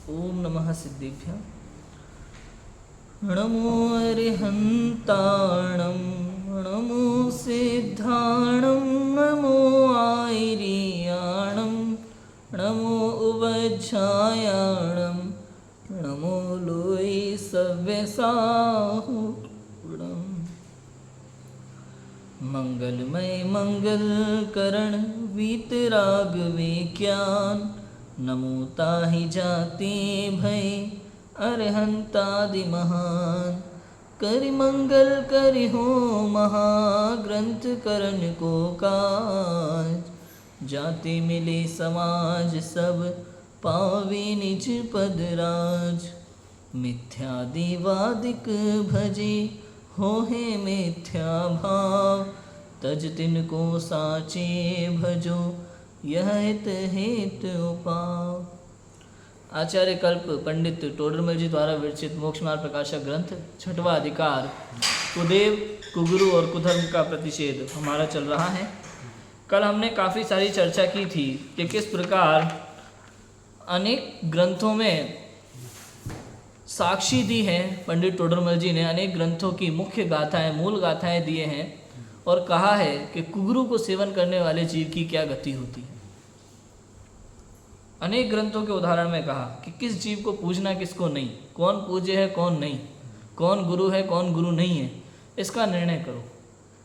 ओम नमः सिद्धेभ्यः। नमो अरिहन्ताणं नमो सिद्धाणं नमो आयर्याणं नमो उवज्झायाणं नमो लोई सव्यसाहुणं। मंगलमय मंगल करण वीतराग विज्ञान नमो ताहि जाते भय अरहंतादि महान। करि मंगल करि हो महाग्रंथ करण को काज। जाते मिले समाज सब पावे निज पद राज। मिथ्या देवादिक भजे होहे मिथ्या भाव। तज तिनको साचे भजो यह हित हेत उपाव। आचार्य कल्प पंडित टोडरमल जी द्वारा विरचित मोक्ष मार्ग प्रकाशक ग्रंथ छठवां अधिकार कुदेव कुगुरु और कुधर्म का प्रतिषेध हमारा चल रहा है। कल हमने काफ़ी सारी चर्चा की थी कि किस प्रकार अनेक ग्रंथों में साक्षी दी हैं। पंडित टोडरमल जी ने अनेक ग्रंथों की मुख्य गाथाएं, मूल गाथाएं दिए हैं और कहा है कि कुगुरु को सेवन करने वाले जीव की क्या गति होती है। अनेक ग्रंथों के उदाहरण में कहा कि किस जीव को पूजना किसको नहीं, कौन पूज्य है कौन नहीं, कौन गुरु है कौन गुरु नहीं है, इसका निर्णय करो।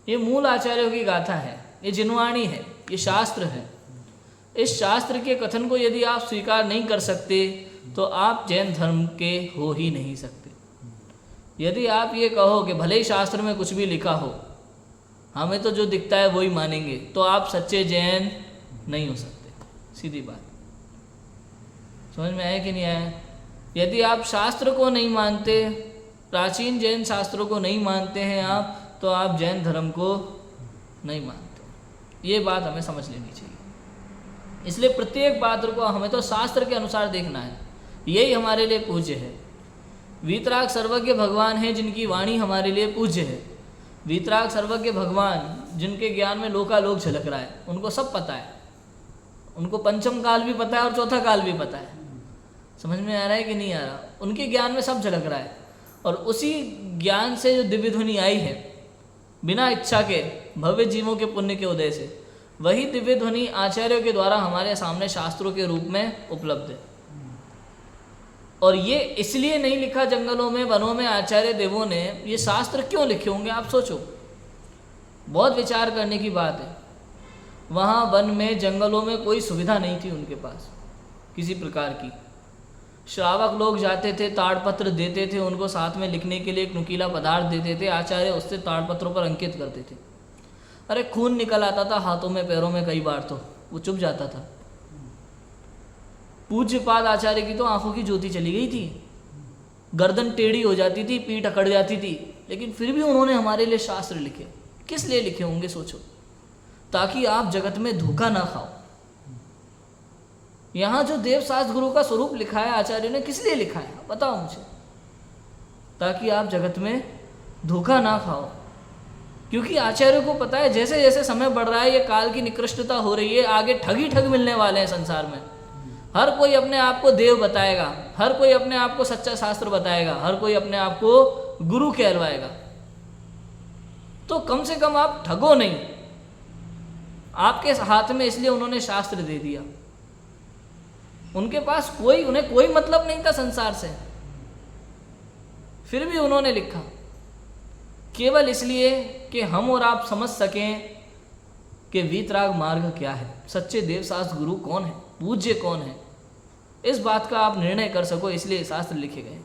ये मूल आचार्यों की गाथा है, ये जिनवाणी है, ये शास्त्र है। इस शास्त्र के कथन को यदि आप स्वीकार नहीं कर सकते तो आप जैन धर्म के हो ही नहीं सकते। यदि आप ये कहो कि भले ही शास्त्र में कुछ भी लिखा हो, हमें तो जो दिखता है वही मानेंगे, तो आप सच्चे जैन नहीं हो सकते। सीधी बात। समझ में आया कि नहीं आया? यदि आप शास्त्र को नहीं मानते, प्राचीन जैन शास्त्रों को नहीं मानते हैं आप, तो आप जैन धर्म को नहीं मानते। ये बात हमें समझ लेनी चाहिए। इसलिए प्रत्येक पात्र को हमें तो शास्त्र के अनुसार देखना है, यही हमारे लिए पूज्य है। वीतराग सर्वज्ञ भगवान हैं जिनकी वाणी हमारे लिए पूज्य है। वीतराग सर्वज्ञ भगवान जिनके ज्ञान में लोकालोक झलक रहा है, उनको सब पता है। उनको पंचम काल भी पता है और चौथा काल भी पता है। समझ में आ रहा है कि नहीं आ रहा? उनके ज्ञान में सब झलक रहा है और उसी ज्ञान से जो दिव्य ध्वनि आई है बिना इच्छा के, भव्य जीवों के पुण्य के उदय से, वही दिव्य ध्वनि आचार्यों के द्वारा हमारे सामने शास्त्रों के रूप में उपलब्ध है। और ये इसलिए नहीं लिखा जंगलों में, वनों में आचार्य देवों ने। ये शास्त्र क्यों लिखे होंगे आप सोचो, बहुत विचार करने की बात है। वहाँ वन में, जंगलों में कोई सुविधा नहीं थी उनके पास किसी प्रकार की। श्रावक लोग जाते थे, ताड़पत्र देते थे उनको, साथ में लिखने के लिए एक नुकीला पदार्थ देते थे। आचार्य उससे ताड़पत्रों पर अंकित करते थे। अरे खून निकल आता था हाथों में, पैरों में, कई बार तो वो चुभ जाता था। पूज्यपाद आचार्य की तो आंखों की ज्योति चली गई थी, गर्दन टेढ़ी हो जाती थी, पीठ अकड़ जाती थी, लेकिन फिर भी उन्होंने हमारे लिए शास्त्र लिखे। किस लिए लिखे होंगे सोचो? ताकि आप जगत में धोखा ना खाओ। यहाँ जो देवशास्त्र गुरु का स्वरूप लिखा है आचार्य ने, किस लिए लिखा है बताओ मुझे? ताकि आप जगत में धोखा ना खाओ। क्योंकि आचार्य को पता है जैसे जैसे समय बढ़ रहा है, ये काल की निकृष्टता हो रही है, आगे ठग ही ठग मिलने वाले हैं संसार में। हर कोई अपने आप को देव बताएगा, हर कोई अपने आप को सच्चा शास्त्र बताएगा, हर कोई अपने आप को गुरु कहलवाएगा। तो कम से कम आप ठगो नहीं। आपके हाथ में इसलिए उन्होंने शास्त्र दे दिया। उनके पास उन्हें कोई मतलब नहीं था संसार से, फिर भी उन्होंने लिखा केवल इसलिए कि हम और आप समझ सकें कि वीतराग मार्ग क्या है, सच्चे देवशास्त्र गुरु कौन है, पूज्य कौन है। इस बात का आप निर्णय कर सको, इसलिए शास्त्र लिखे गए।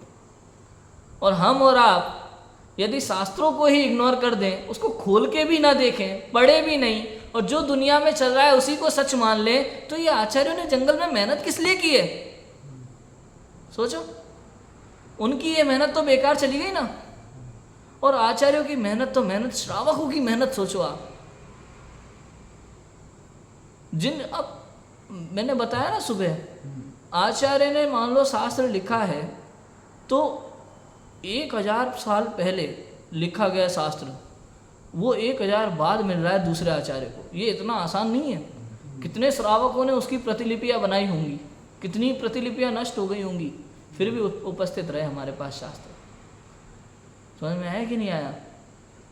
और हम और आप यदि शास्त्रों को ही इग्नोर कर दें, उसको खोल के भी ना देखें, पढ़े भी नहीं, और जो दुनिया में चल रहा है उसी को सच मान ले, तो ये आचार्यों ने जंगल में मेहनत किस लिए की है? सोचो, उनकी ये मेहनत तो बेकार चली गई ना। और आचार्यों की मेहनत तो मेहनत, श्रावकों की मेहनत सोचो आप। अब मैंने बताया ना सुबह, आचार्य ने मान लो शास्त्र लिखा है तो 1000 साल पहले लिखा गया शास्त्र, वो 1000 बाद मिल रहा है दूसरे आचार्य को। ये इतना आसान नहीं है। कितने श्रावकों ने उसकी प्रतिलिपियां बनाई होंगी, कितनी प्रतिलिपियां नष्ट हो गई होंगी, फिर भी उपस्थित रहे हमारे पास शास्त्र। समझ में आया कि नहीं आया?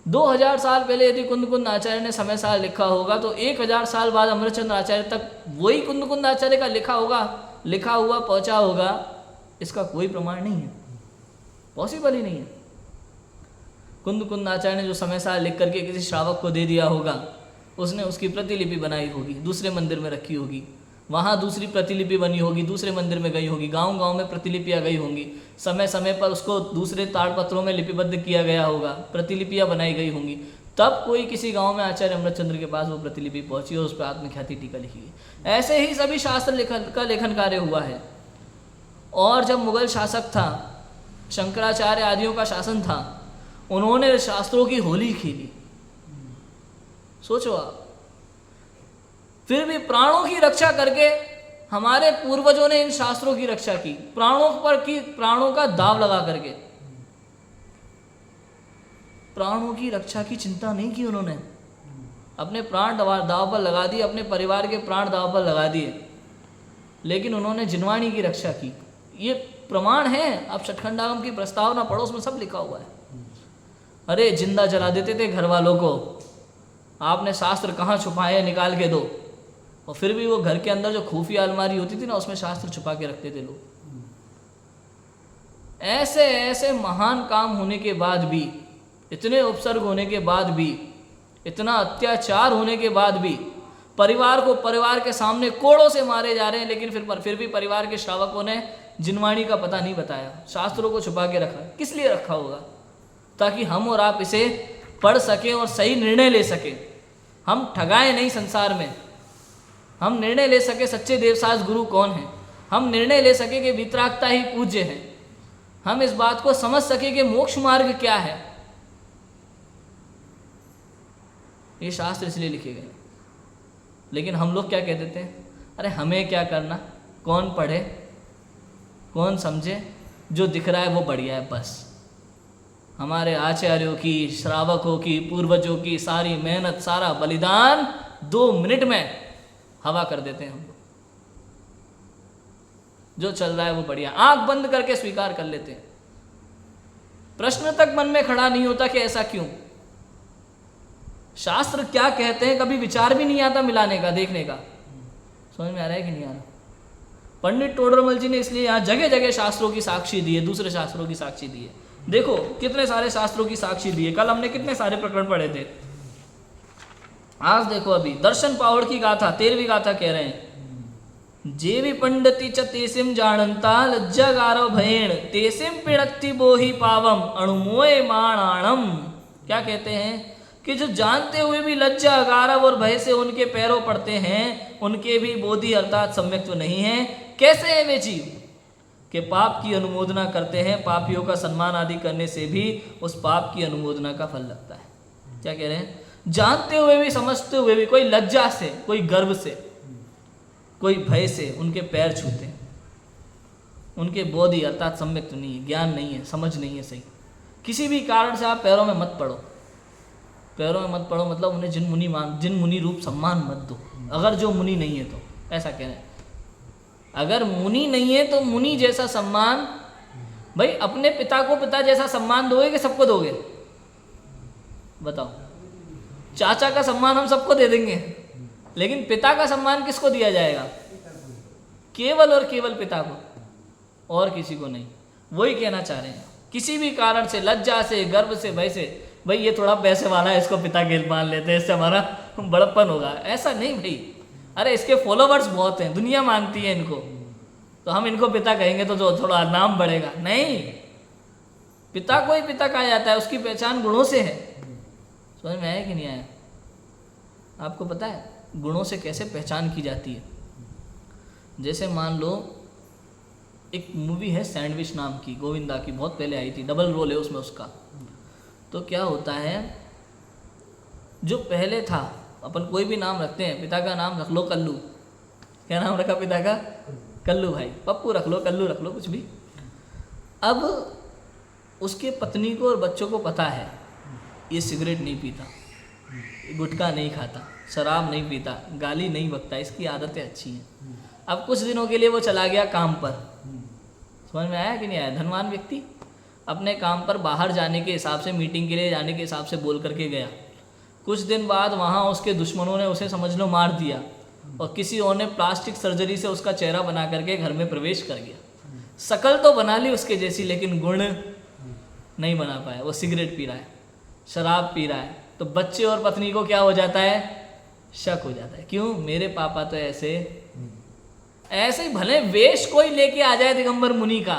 2000 साल पहले यदि कुंद आचार्य ने समय सार लिखा होगा तो 1000 साल बाद अमृतचंद्र आचार्य तक वही कुंद आचार्य का लिखा हुआ पहुंचा होगा, इसका कोई प्रमाण नहीं है, पॉसिबल ही नहीं है। कुंद आचार्य ने जो समय सार लिख करके किसी श्रावक को दे दिया होगा, उसने उसकी प्रतिलिपि बनाई होगी, दूसरे मंदिर में रखी होगी, वहाँ दूसरी प्रतिलिपि बनी होगी, दूसरे मंदिर में गई होगी, गांव-गांव में प्रतिलिपियाँ गई होंगी, समय समय पर उसको दूसरे ताड़पत्रों में लिपिबद्ध किया गया होगा, प्रतिलिपियाँ बनाई गई होंगी, तब कोई किसी गांव में आचार्य अमृतचंद्र के पास वो प्रतिलिपि पहुंची और उस पर आत्मख्याति टीका लिखी गई। ऐसे ही सभी शास्त्र लेखन कार्य हुआ है। और जब मुगल शासक था, शंकराचार्य आदियों का शासन था, उन्होंने शास्त्रों की होली खेली। सोचो आप, फिर भी प्राणों की रक्षा करके हमारे पूर्वजों ने इन शास्त्रों की रक्षा की, प्राणों का दाव लगा करके। प्राणों की रक्षा की चिंता नहीं की उन्होंने, अपने प्राण दाव पर लगा दिए, अपने परिवार के प्राण दाव पर लगा दिए, लेकिन उन्होंने जिनवाणी की रक्षा की। ये प्रमाण है, आप छठखंडागम की प्रस्तावना पढ़ो, उसमें सब लिखा हुआ है। अरे जिंदा जला देते थे घर वालों को, आपने शास्त्र कहाँ छुपाए, निकाल के दो। और फिर भी वो घर के अंदर जो खुफिया अलमारी होती थी ना, उसमें शास्त्र छुपा के रखते थे लोग। ऐसे ऐसे महान काम होने के बाद भी, इतने उपसर्ग होने के बाद भी, इतना अत्याचार होने के बाद भी, परिवार के सामने कोड़ों से मारे जा रहे हैं, लेकिन फिर भी परिवार के श्रावकों ने जिनवाणी का पता नहीं बताया, शास्त्रों को छुपा के रखा। किस लिए रखा होगा? ताकि हम और आप इसे पढ़ सकें और सही निर्णय ले सकें। हम ठगाए नहीं संसार में, हम निर्णय ले सके सच्चे देवसास गुरु कौन है, हम निर्णय ले सके कि वितरागता ही पूज्य है, हम इस बात को समझ सके कि मोक्ष मार्ग क्या है। ये शास्त्र इसलिए लिखे गए। लेकिन हम लोग क्या कह देते हैं, अरे हमें क्या करना, कौन पढ़े कौन समझे, जो दिख रहा है वो बढ़िया है बस। हमारे आचार्यों की, श्रावकों की, पूर्वजों की सारी मेहनत, सारा बलिदान 2 मिनट में हवा कर देते हैं हम लोग। जो चल रहा है वो बढ़िया, आंख बंद करके स्वीकार कर लेते हैं। प्रश्न तक मन में खड़ा नहीं होता कि ऐसा क्यों, शास्त्र क्या कहते हैं कभी विचार भी नहीं आता मिलाने का, देखने का। समझ में आ रहा है कि नहीं आ रहा? पंडित टोडरमल जी ने इसलिए यहाँ जगह जगह शास्त्रों की साक्षी दी है, दूसरे शास्त्रों की साक्षी दी है। देखो कितने सारे शास्त्रों की साक्षी दी है। कल हमने कितने सारे प्रकरण पढ़े थे, आज देखो अभी दर्शन पावड़ की गाथा, 13वीं गाथा कह रहे हैं, जेवी पंडिती च तेसिम जानंता लज्जा गारव भयेण तेसिम पिणत्ति बोही पावम अणुमोय माणाणम। क्या कहते हैं कि जो जानते हुए भी लज्जा, गारव और भय से उनके पैरों पड़ते हैं, उनके भी बोधि अर्थात सम्यक्त्व नहीं है। कैसे है वे जीव के पाप की अनुमोदना करते हैं, पापियों का सम्मान आदि करने से भी उस पाप की अनुमोदना का फल लगता है। क्या कह रहे हैं, जानते हुए भी, समझते हुए भी, कोई लज्जा से, कोई गर्व से, कोई भय से उनके पैर छूते हैं, उनके बोधि अर्थात सम्यक्त्व नहीं है, ज्ञान नहीं है, समझ नहीं है सही। किसी भी कारण से आप पैरों में मत पड़ो, पैरों में मत पड़ो मतलब उन्हें जिन मुनि रूप सम्मान मत दो, अगर जो मुनि नहीं है तो। ऐसा कह रहे हैं, अगर मुनि नहीं है तो मुनि जैसा सम्मान, भाई अपने पिता को पिता जैसा सम्मान दोगे कि सबको दोगे? बताओ। चाचा का सम्मान हम सबको दे देंगे, लेकिन पिता का सम्मान किसको दिया जाएगा? केवल और केवल पिता को, और किसी को नहीं। वही कहना चाह रहे हैं, किसी भी कारण से, लज्जा से, गर्व से, भय से, भाई ये थोड़ा पैसे वाला है, इसको पिता के मान लेते हैं, इससे हमारा बड़प्पन होगा, ऐसा नहीं भाई। अरे इसके फॉलोवर्स बहुत हैं, दुनिया मानती है इनको, तो हम इनको पिता कहेंगे तो जो थोड़ा नाम बढ़ेगा। नहीं, पिता को ही पिता कहा जाता है, उसकी पहचान गुणों से है। समझ में आया कि नहीं आया? आपको पता है गुणों से कैसे पहचान की जाती है? जैसे मान लो एक मूवी है सैंडविच नाम की, गोविंदा की, बहुत पहले आई थी, डबल रोल है उसमें उसका। तो क्या होता है, जो पहले था, अपन कोई भी नाम रखते हैं, पिता का नाम रख लो कल्लू, क्या नाम रखा पिता का? कल्लू भाई, पप्पू रख लो, कल्लू रख लो, कुछ भी। अब उसके पत्नी को और बच्चों को पता है ये सिगरेट नहीं पीता, गुटखा नहीं खाता, शराब नहीं पीता, गाली नहीं बकता, इसकी आदतें अच्छी हैं। अब कुछ दिनों के लिए वो चला गया काम पर, समझ में आया कि नहीं आया? धनवान व्यक्ति अपने काम पर बाहर जाने के हिसाब से, मीटिंग के लिए जाने के हिसाब से बोल करके गया। कुछ दिन बाद वहाँ उसके दुश्मनों ने उसे समझ लो मार दिया, और किसी और ने प्लास्टिक सर्जरी से उसका चेहरा बना करके घर में प्रवेश कर गया। शकल तो बना ली उसके जैसी, लेकिन गुण नहीं बना पाया। वो सिगरेट पी रहा है, शराब पी रहा है, तो बच्चे और पत्नी को क्या हो जाता है? शक हो जाता है। क्यों? मेरे पापा तो ऐसे ही, भले वेश कोई लेके आ जाए दिगंबर मुनि का,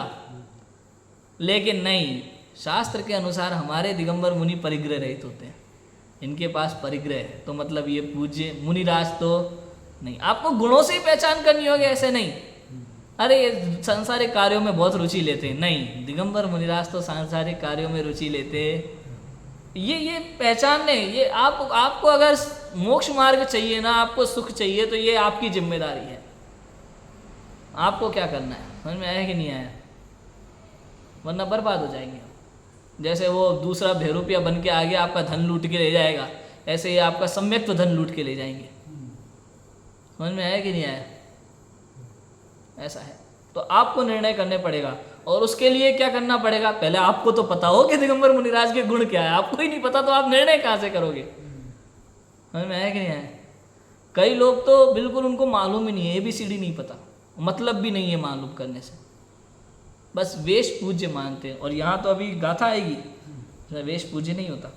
लेकिन नहीं, शास्त्र के अनुसार हमारे दिगंबर मुनि परिग्रह रहित होते हैं। इनके पास परिग्रह है, तो मतलब ये पूज्य मुनिराज तो नहीं। आपको गुणों से ही पहचान करनी होगी, ऐसे नहीं अरे ये सांसारिक कार्यों में बहुत रुचि लेते हैं, नहीं, दिगंबर मुनिराज तो सांसारिक कार्यों में रुचि लेते। ये पहचान नहीं। ये आपको अगर मोक्ष मार्ग चाहिए ना, आपको सुख चाहिए, तो ये आपकी जिम्मेदारी है। आपको क्या करना है, समझ में आया कि नहीं आया? वरना बर्बाद हो जाएंगे। जैसे वो दूसरा भेरूपिया बन के आ गया, आपका धन लूट के ले जाएगा, ऐसे ही आपका सम्यक्त्व धन लूट के ले जाएंगे। समझ में आया कि नहीं आया? ऐसा है। तो आपको निर्णय करने पड़ेगा, और उसके लिए क्या करना पड़ेगा? पहले आपको तो पता हो कि दिगंबर मुनिराज के गुण क्या है। आपको ही नहीं पता तो आप निर्णय कहाँ से करोगे? समझ में आया कि नहीं आया? कई लोग तो बिल्कुल उनको मालूम ही नहीं है, ABCD नहीं पता, मतलब भी नहीं है मालूम करने से, बस वेश पूज्य मानते हैं। और यहाँ तो अभी गाथा आएगी, वेश पूज्य नहीं होता।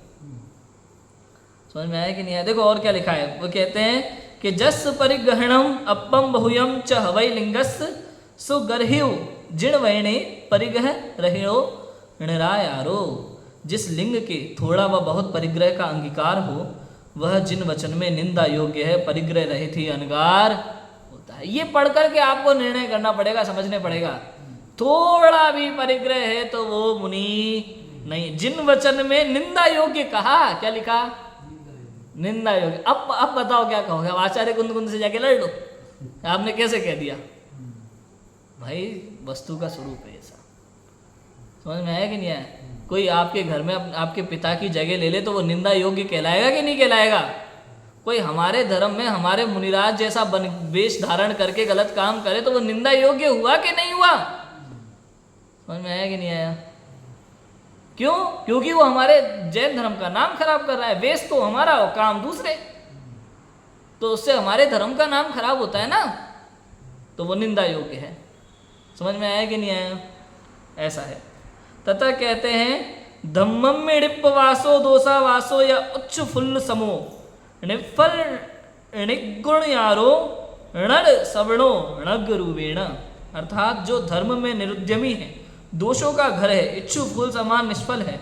समझ में आया कि नहीं आया? देखो और क्या लिखा है। वो कहते हैं कि जस परिग्रहणम अपम बहुयम च हवै लिंगस सुगर्हिव जिण वैणे परिग्रह रहिणो णरायारो। जिस लिंग के थोड़ा व बहुत परिग्रह का अंगीकार हो, वह जिन वचन में निंदा योग्य है परिग्रह रहित ही अनगार होता है। ये पढ़ करके आपको निर्णय करना पड़ेगा, समझने पड़ेगा। थोड़ा भी परिग्रह है तो वो मुनि नहीं। जिन वचन में निंदा योग्य कहा, क्या लिखा? निंदा योग्य। अब बताओ क्या कहोगे? अब आचार्य कुंद से जाके लड़ लो। आपने कैसे कह दिया? भाई वस्तु का स्वरूप है ऐसा। समझ में आया कि नहीं आया? कोई आपके घर में आपके पिता की जगह ले ले तो वो निंदा योग्य कहलाएगा कि नहीं कहलाएगा? कोई हमारे धर्म में हमारे मुनिराज जैसा वेश धारण करके गलत काम करे तो वो निंदा योग्य हुआ कि नहीं हुआ? समझ में आया कि नहीं आया? क्यों? क्योंकि वो हमारे जैन धर्म का नाम खराब कर रहा है। वेश तो हमारा हो, काम दूसरे, तो उससे हमारे धर्म का नाम खराब होता है ना, तो वो निंदा योग्य है। समझ में आया कि नहीं आया? ऐसा है। तथा कहते हैं धम्मम में णिप्पवासो दोषावासो या उच्च फुल्ल समो णिफल णिगुण यारो णड सवणो णगरुवेण। अर्थात जो धर्म में निरुद्यमी है, दोषों का घर है, इच्छु फूल समान निष्फल है,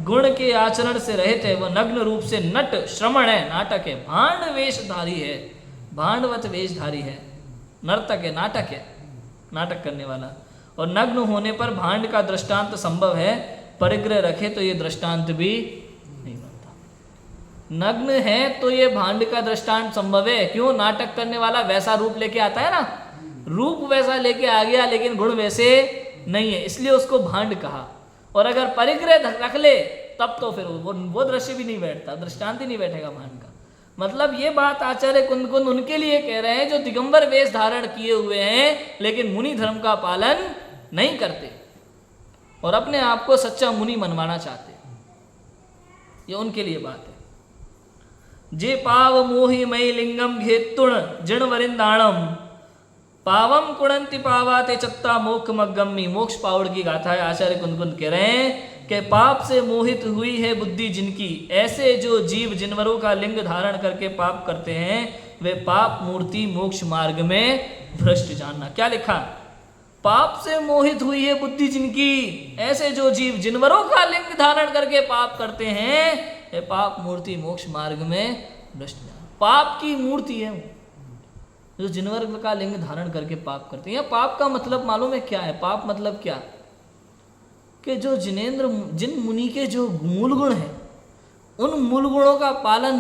गुण के आचरण से रहित है, वह नग्न रूप से नट श्रमण है, नाटक है, भांड वेशधारी है, भांडवत वेशधारी है, नर्तक है, नाटक है, नाटक करने वाला। और नग्न होने पर भांड का दृष्टांत संभव है, परिग्रह रखे तो ये दृष्टांत भी नहीं बनता। नग्न है तो ये भांड का दृष्टांत संभव है। क्यों? नाटक करने वाला वैसा रूप लेके आता है ना, रूप वैसा लेके आ गया, लेकिन गुण वैसे नहीं है, इसलिए उसको भांड कहा। और अगर परिग्रह रख ले तब तो फिर वो दृश्य भी नहीं बैठता, दृष्टांत ही नहीं बैठेगा भांड का। मतलब ये बात आचार्य कुंद उनके लिए कह रहे हैं जो दिगंबर वेश धारण किए हुए हैं लेकिन मुनि धर्म का पालन नहीं करते और अपने आप को सच्चा मुनि मनवाना चाहते। ये उनके लिए बात है। जे पाव मोहि मई लिंगम घेतुण जिण वरिंदाणम पावम कुणंति पावाते चत्ता मोक्ष मग्गम्मी। मोक्ष पावड़ की गाथा है। आचार्य कुंद कह रहे हैं कि पाप से मोहित हुई है बुद्धि जिनकी, ऐसे जो जीव जिनवरों का लिंग धारण करके पाप करते हैं वे पाप मूर्ति मोक्ष मार्ग में भ्रष्ट जानना। क्या लिखा? पाप से मोहित हुई है बुद्धि जिनकी, ऐसे जो जीव जिनवरों का लिंग धारण करके पाप करते हैं वे पाप मूर्ति मोक्ष मार्ग में भ्रष्ट जानना। पाप की मूर्ति है जो जिनवर का लिंग धारण करके पाप करते हैं। पाप का मतलब मालूम है क्या है? पाप मतलब क्या? कि जो जिन मुनि के जो मूल गुण हैं उन मूल गुणों का पालन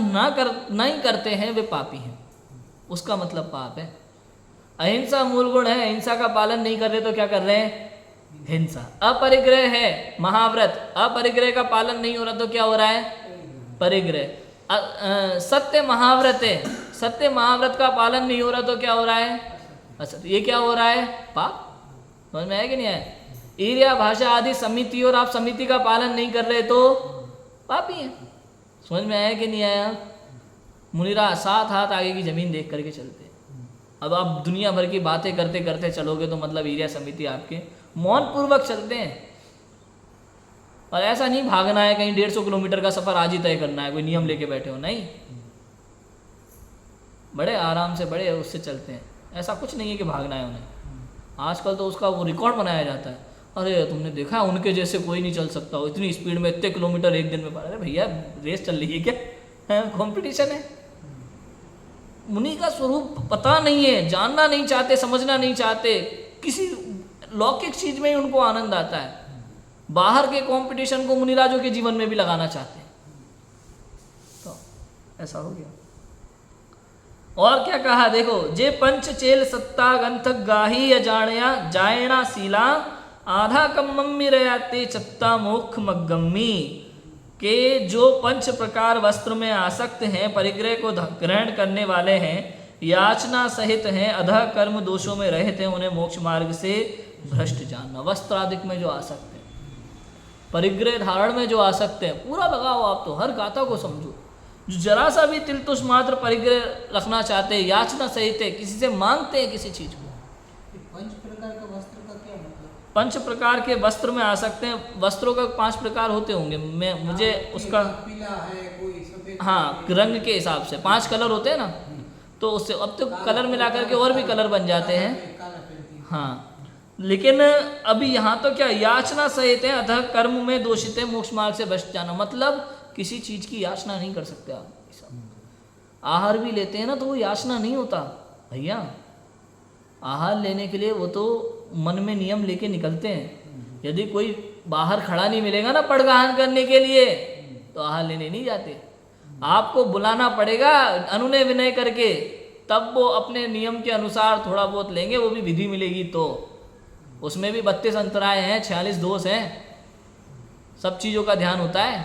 नहीं करते हैं वे पापी हैं, उसका मतलब पाप है। अहिंसा मूल गुण है, अहिंसा का पालन नहीं कर रहे तो क्या कर रहे हैं? हिंसा। अपरिग्रह है महाव्रत, अपरिग्रह का पालन नहीं हो रहा तो क्या हो रहा है? परिग्रह। सत्य महाव्रत है, सत्य महाव्रत का पालन नहीं हो रहा तो क्या हो रहा है? अच्छा, तो ये क्या हो रहा है? पाप। समझ में आया कि नहीं आया? ईर्ष्या भाषा आदि समिति, और आप समिति का पालन नहीं कर रहे तो पापी है। समझ में आया कि नहीं आया? मुनिरा 7 हाथ आगे की जमीन देख करके चलते हैं। अब आप दुनिया भर की बातें करते करते चलोगे तो मतलब ईर्ष्या समिति आपके मौन पूर्वक चलते हैं। और ऐसा नहीं भागना है कहीं 150 किलोमीटर का सफर आज ही तय करना है, कोई नियम लेके बैठे हो, नहीं। बड़े आराम से बड़े उससे चलते हैं। ऐसा कुछ नहीं है कि भागना है उन्हें। आजकल तो उसका वो रिकॉर्ड बनाया जाता है। अरे तुमने देखा उनके जैसे कोई नहीं चल सकता, हो इतनी स्पीड में इतने किलोमीटर एक दिन में पा। अरे भैया रेस चल रही है क्या? कंपटीशन है। मुनि का स्वरूप पता नहीं है, जानना नहीं चाहते, समझना नहीं चाहते। किसी लौकिक चीज में ही उनको आनंद आता है। बाहर के कंपटीशन को मुनिराजों के जीवन में भी लगाना चाहते हैं। तो ऐसा हो गया। और क्या कहा देखो, जे पंच चेल सत्ता गंथक गाही अजाणया जायणा शीला आधा कम्मम्मी रयाते चत्ता मोक्ष मग्गम्मी, के जो 5 प्रकार वस्त्र में आसक्त हैं, परिग्रह को ग्रहण करने वाले हैं, याचना सहित हैं, अधः कर्म दोषों में रहित हैं, उन्हें मोक्ष मार्ग से भ्रष्ट जानना। वस्त्र आदि में जो आसक्त है, परिग्रह धारण में जो आसक्त है, पूरा लगाओ आप तो, हर गाथा को समझो। जो जरा सा भी तिलतुष मात्र परिग्रह रखना चाहते हैं, याचना सहित है, किसी से मांगते हैं किसी चीज को। 5 प्रकार का वस्त्र का क्या मतलब? 5 प्रकार के वस्त्र में आ सकते हैं। वस्त्रों का 5 प्रकार होते होंगे, मुझे उसका पीला है, कोई सफेद, हाँ रंग के हिसाब से 5 कलर होते हैं ना, तो उससे अब तो कलर मिला करके और भी कलर बन जाते हैं। हाँ, लेकिन अभी यहाँ तो क्या याचना सहित है, अतः कर्म में दोषित है, मोक्ष मार्ग से भ्रष्ट जाना। मतलब किसी चीज की याचना नहीं कर सकते आप। आहार भी लेते हैं ना तो वो याचना नहीं होता भैया। आहार लेने के लिए वो तो मन में नियम लेके निकलते हैं। यदि कोई बाहर खड़ा नहीं मिलेगा ना पड़गाहन करने के लिए तो आहार लेने नहीं जाते। आपको बुलाना पड़ेगा अनुनय विनय करके, तब वो अपने नियम के अनुसार थोड़ा बहुत लेंगे, वो भी विधि मिलेगी तो। उसमें भी 32 अंतराय हैं, 46 दोष हैं, सब चीज़ों का ध्यान होता है।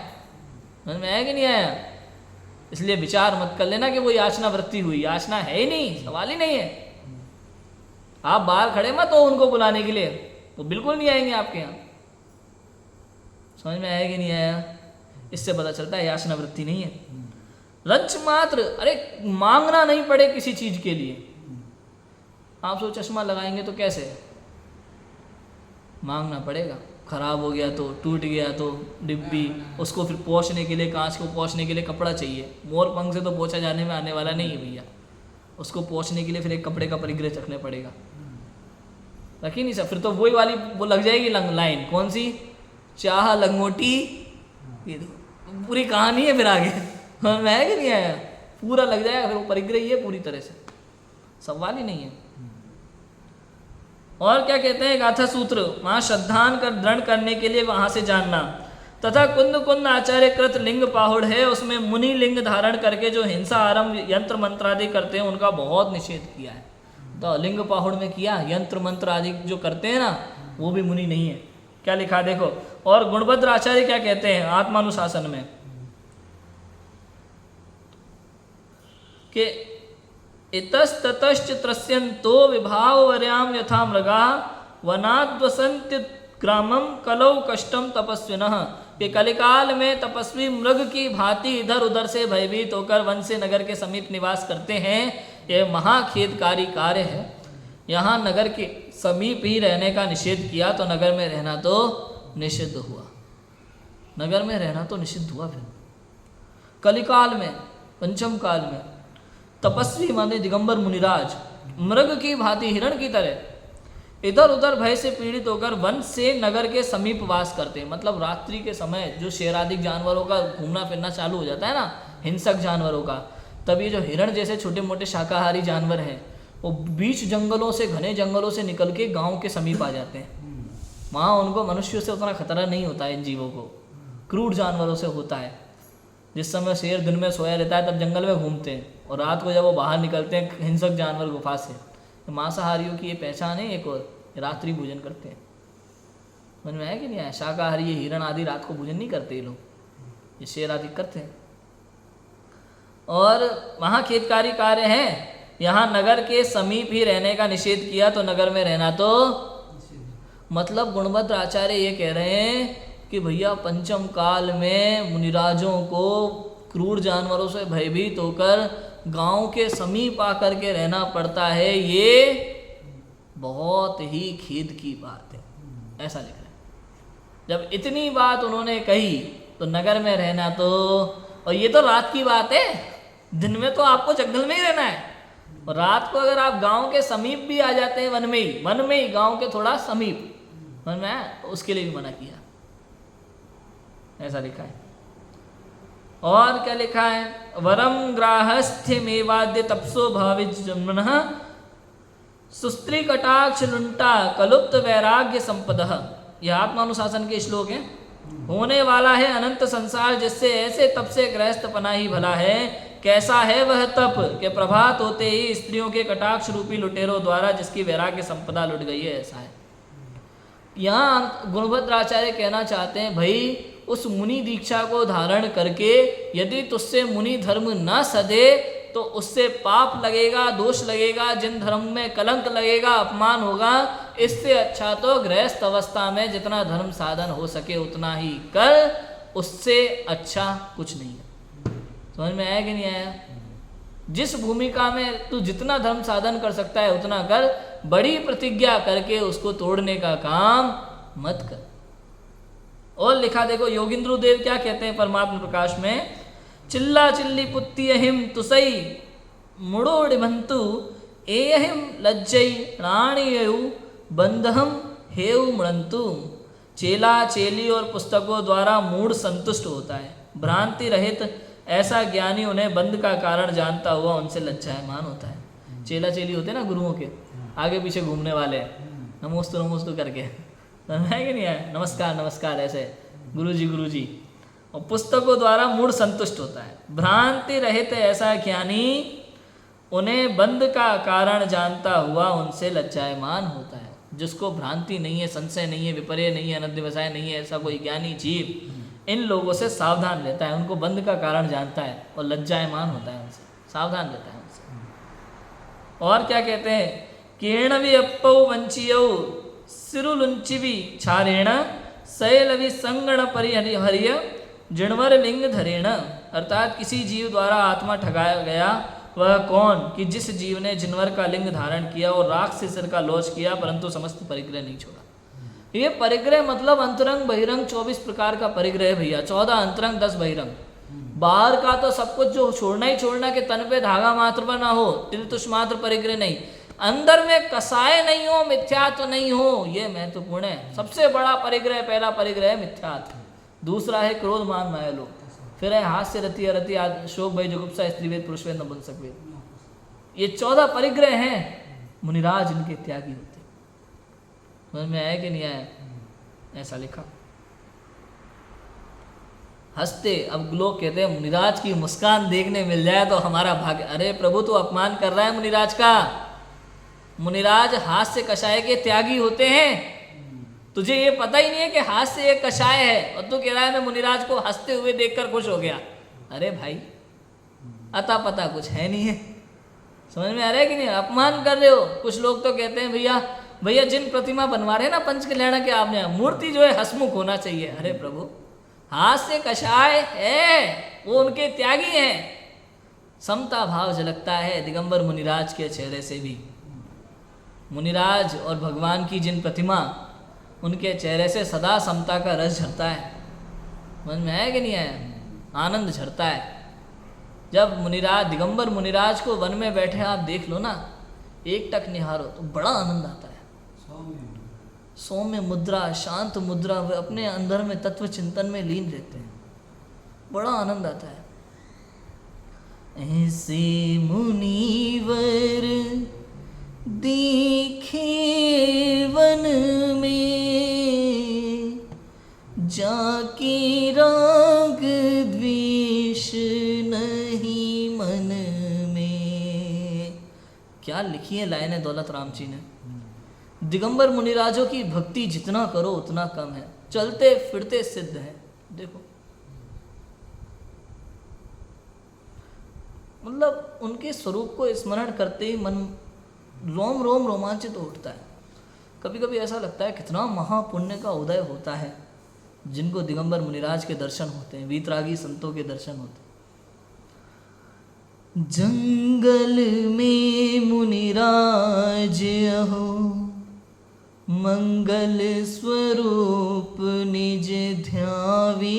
समझ में आया कि नहीं आया? इसलिए विचार मत कर लेना कि वो याचना वृत्ति हुई, याचना है ही नहीं, सवाल ही नहीं है। आप बाहर खड़े मत हो उनको बुलाने के लिए, वो बिल्कुल नहीं आएंगे आपके यहाँ। समझ में आया कि नहीं आया? इससे पता चलता है याचना वृत्ति नहीं है। रंच मात्र, अरे मांगना नहीं पड़े किसी चीज के लिए। आप सो चश्मा लगाएंगे तो कैसे मांगना पड़ेगा? खराब हो गया तो, टूट गया तो डिब्बी, उसको फिर पोंछने के लिए, कांच को पोंछने के लिए कपड़ा चाहिए। मोर पंख से तो पोंछा जाने में आने वाला नहीं है भैया, उसको पोंछने के लिए फिर एक कपड़े का परिग्रह रखने पड़ेगा। रखी नहीं सर, फिर तो वही वाली वो लग जाएगी लाइन, कौन सी? चाह लंगोटी, पूरी कहानी है फिर आगे। मैं है कि नहीं आया? पूरा लग जाएगा फिर वो परिग्रह ही है पूरी तरह से, सवाल ही नहीं है। और क्या कहते हैं गाथा सूत्र, वहाँ श्रद्धान कर दृढ़ करने के लिए वहाँ से जानना। तथा कुंद कुंद आचार्य कृत लिंग पाहुड़ है, उसमें मुनि लिंग धारण करके जो हिंसा आरंभ यंत्र मंत्र आदि करते हैं उनका बहुत निषेध किया है। तो लिंग पाहुड़ में किया, यंत्र मंत्र आदि जो करते हैं ना वो भी मुनि नहीं है। क्या लिखा देखो। और गुणभद्र आचार्य क्या कहते हैं आत्मानुशासन में कि इतस्ततश्च त्रस्यन्तो विभाववर्याम यथा मृगा वनाद्वसन्त्य ग्रामम कलौ कष्टम तपस्विनः, कि कलिकाल में तपस्वी मृग की भांति इधर उधर से भयभीत होकर वन से नगर के समीप निवास करते हैं। यह महाखेदकारी कार्य है। यहाँ नगर के समीप ही रहने का निषेध किया तो नगर में रहना तो निषिद्ध हुआ। नगर में रहना तो निषिद्ध हुआ। फिर कलिकाल में, पंचम काल में तपस्वी माने दिगंबर मुनिराज मृग की भांति हिरण की तरह इधर उधर भय से पीड़ित होकर वन से नगर के समीप वास करते हैं। मतलब रात्रि के समय जो शेरादिक जानवरों का घूमना फिरना चालू हो जाता है ना, हिंसक जानवरों का, तब ये जो हिरण जैसे छोटे मोटे शाकाहारी जानवर हैं वो बीच जंगलों से, घने जंगलों से निकल के गाँव के समीप आ जाते हैं। वहाँ उनको मनुष्यों से उतना खतरा नहीं होता है, इन जीवों को क्रूर जानवरों से होता है। जिस समय शेर दिन में सोया रहता है तब जंगल में घूमते हैं, और रात को जब वो बाहर निकलते हैं हिंसक जानवर गुफा से। तो मांसाहारियों की ये पहचान है एक, और रात्रि भोजन करते हैं। समझ में आया कि नहीं आया? शाकाहारी ये हिरण आदि रात को भोजन नहीं करते ये लोग, ये शेर आदि करते हैं। और वहाँ खेतकारी कार्य हैं। यहाँ नगर के समीप ही रहने का निषेध किया तो नगर में रहना तो मतलब गुणभद्र आचार्य ये कह रहे हैं कि भैया पंचम काल में मुनिराजों को क्रूर जानवरों से भयभीत होकर गांव के समीप आकर के रहना पड़ता है, ये बहुत ही खेद की बात है, ऐसा लिख रहे हैं। जब इतनी बात उन्होंने कही तो नगर में रहना तो, और ये तो रात की बात है, दिन में तो आपको जंगल में ही रहना है, और रात को अगर आप गांव के समीप भी आ जाते हैं, वन में ही गांव के थोड़ा समीप वन में है, तो उसके लिए भी मना किया, ऐसा लिखा है। और क्या लिखा है, वरम ग्राहस्थ्य मेवाद्य तपसो भाविज जन्मनः सुस्त्री कटाक्ष लुंटा कलुप्त वैराग्य संपदः। यह आत्मानुशासन के श्लोक हैं। होने वाला है अनंत संसार जिससे ऐसे तप से गृहस्थ पना ही भला है। कैसा है वह तप के प्रभात होते ही स्त्रियों के कटाक्ष रूपी लुटेरों द्वारा जिसकी वैराग्य संपदा लुट गई है, ऐसा है। यहाँ गुणभद्राचार्य कहना चाहते हैं, भाई उस मुनि दीक्षा को धारण करके यदि तुझसे मुनि धर्म न सदे तो उससे पाप लगेगा, दोष लगेगा, जिन धर्म में कलंक लगेगा, अपमान होगा। इससे अच्छा तो गृहस्थ अवस्था में जितना धर्म साधन हो सके उतना ही कर, उससे अच्छा कुछ नहीं है। समझ में आया कि नहीं आया? जिस भूमिका में तू जितना धर्म साधन कर सकता है उतना कर, बड़ी प्रतिज्ञा करके उसको तोड़ने का काम मत कर। और लिखा देखो योगिंद्र देव क्या कहते हैं परमात्मा प्रकाश में, चिल्ला चिल्ली पुत्ती अहिम तुसई मुड़ोड़िमंतु एयहिम लज्जई राणीयु बंधहम हेउ मृंतु। चेला चेली और पुस्तकों द्वारा मूढ़ संतुष्ट होता है, भ्रांति रहित ऐसा ज्ञानी उन्हें बंध का कारण जानता हुआ उनसे लज्जायमान होता है। चेला चेली होते ना गुरुओं के, आगे पीछे घूमने वाले, नमोस्तु करके, है कि नहीं है, नमस्कार नमस्कार ऐसे, गुरुजी। और पुस्तकों द्वारा मूढ़ संतुष्ट होता है, भ्रांति रहित ऐसा ज्ञानी उन्हें बंध का कारण जानता हुआ उनसे लज्जायमान होता है। जिसको भ्रांति नहीं है, संशय नहीं है, विपर्य नहीं है, अनध्यवसाय नहीं है, ऐसा कोई ज्ञानी जीव इन लोगों से सावधान रहता है, उनको बंध का कारण जानता है और लज्जायमान होता है, उनसे सावधान रहता है उनसे। और क्या कहते हैं, केणवि अप्पौ वंचियौ सिरुलुंचिवि छारेण शैलवि संगण परिहर्य जिणवर लिंग धरेण। अर्थात किसी जीव द्वारा आत्मा ठगाया गया वह कौन कि जिस जीव ने जिनवर का लिंग धारण किया और राख से सिर का लोच किया परंतु समस्त परिग्रह नहीं छोड़ा। ये परिग्रह मतलब अंतरंग बहिरंग 24 प्रकार का परिग्रह है भैया, 14 अंतरंग 10 बहिरंग। बाहर का तो सब कुछ जो छोड़ना ही छोड़ना कि तन पे धागा मात्र पर ना हो, तिल तुष मात्र परिग्रह नहीं, अंदर में कसाय नहीं हो, मिथ्यात्व नहीं हो, ये महत्वपूर्ण है। सबसे बड़ा परिग्रह, पहला परिग्रह है मिथ्यात्व, दूसरा है क्रोध मान माया लोभ, फिर है हास्य रति शोक भय जुगुप्सा स्त्रीवेद पुरुषवेद नपुंसक वेद। ये 14 परिग्रह हैं, मुनिराज इनके त्यागी होते। समझ में आया कि नहीं आया? ऐसा लिखा। हंसते, अब लोग कहते हैं मुनिराज की मुस्कान देखने मिल जाए तो हमारा भाग्य। अरे प्रभु तू अपमान कर रहा है मुनिराज का। मुनिराज हास्य कषाय के त्यागी होते हैं, तुझे ये पता ही नहीं है कि हास्य एक कषाय है और तू कह रहा है मैं मुनिराज को हंसते हुए देखकर खुश हो गया। अरे भाई अता पता कुछ है नहीं है। समझ में आ रहा है कि नहीं? अपमान कर रहे हो। कुछ लोग तो कहते हैं भैया जिन प्रतिमा बनवा रहे हैं ना पंच कल्याण के, आपने मूर्ति जो है हसमुख होना चाहिए। अरे प्रभु हास्य कषाय है, वो उनके त्यागी हैं। समता भाव झलकता है दिगंबर मुनिराज के चेहरे से भी। मुनिराज और भगवान की जिन प्रतिमा, उनके चेहरे से सदा समता का रस झरता है। समझ में आया कि नहीं आया? आनंद झरता है। जब मुनिराज, दिगंबर मुनिराज को वन में बैठे आप देख लो ना, एक टक निहारो तो बड़ा आनंद आता है। सौम्य मुद्रा, शांत मुद्रा, वे अपने अंदर में तत्व चिंतन में लीन रहते हैं, बड़ा आनंद आता है। ऐसे मुनिवर दिखे वन में, जाके राग द्वेष नहीं मन में। क्या लिखी है लाइनें दौलत राम जी ने। दिगंबर मुनिराजों की भक्ति जितना करो उतना कम है, चलते फिरते सिद्ध है। देखो मतलब उनके स्वरूप को स्मरण करते ही मन रोम रोम रोमांचित हो उठता है। कभी कभी ऐसा लगता है कितना महापुण्य का उदय होता है जिनको दिगंबर मुनिराज के दर्शन होते हैं, वीतरागी संतों के दर्शन होते हैं। जंगल में मुनिराज अहो मंगल स्वरूप निज ध्यावी,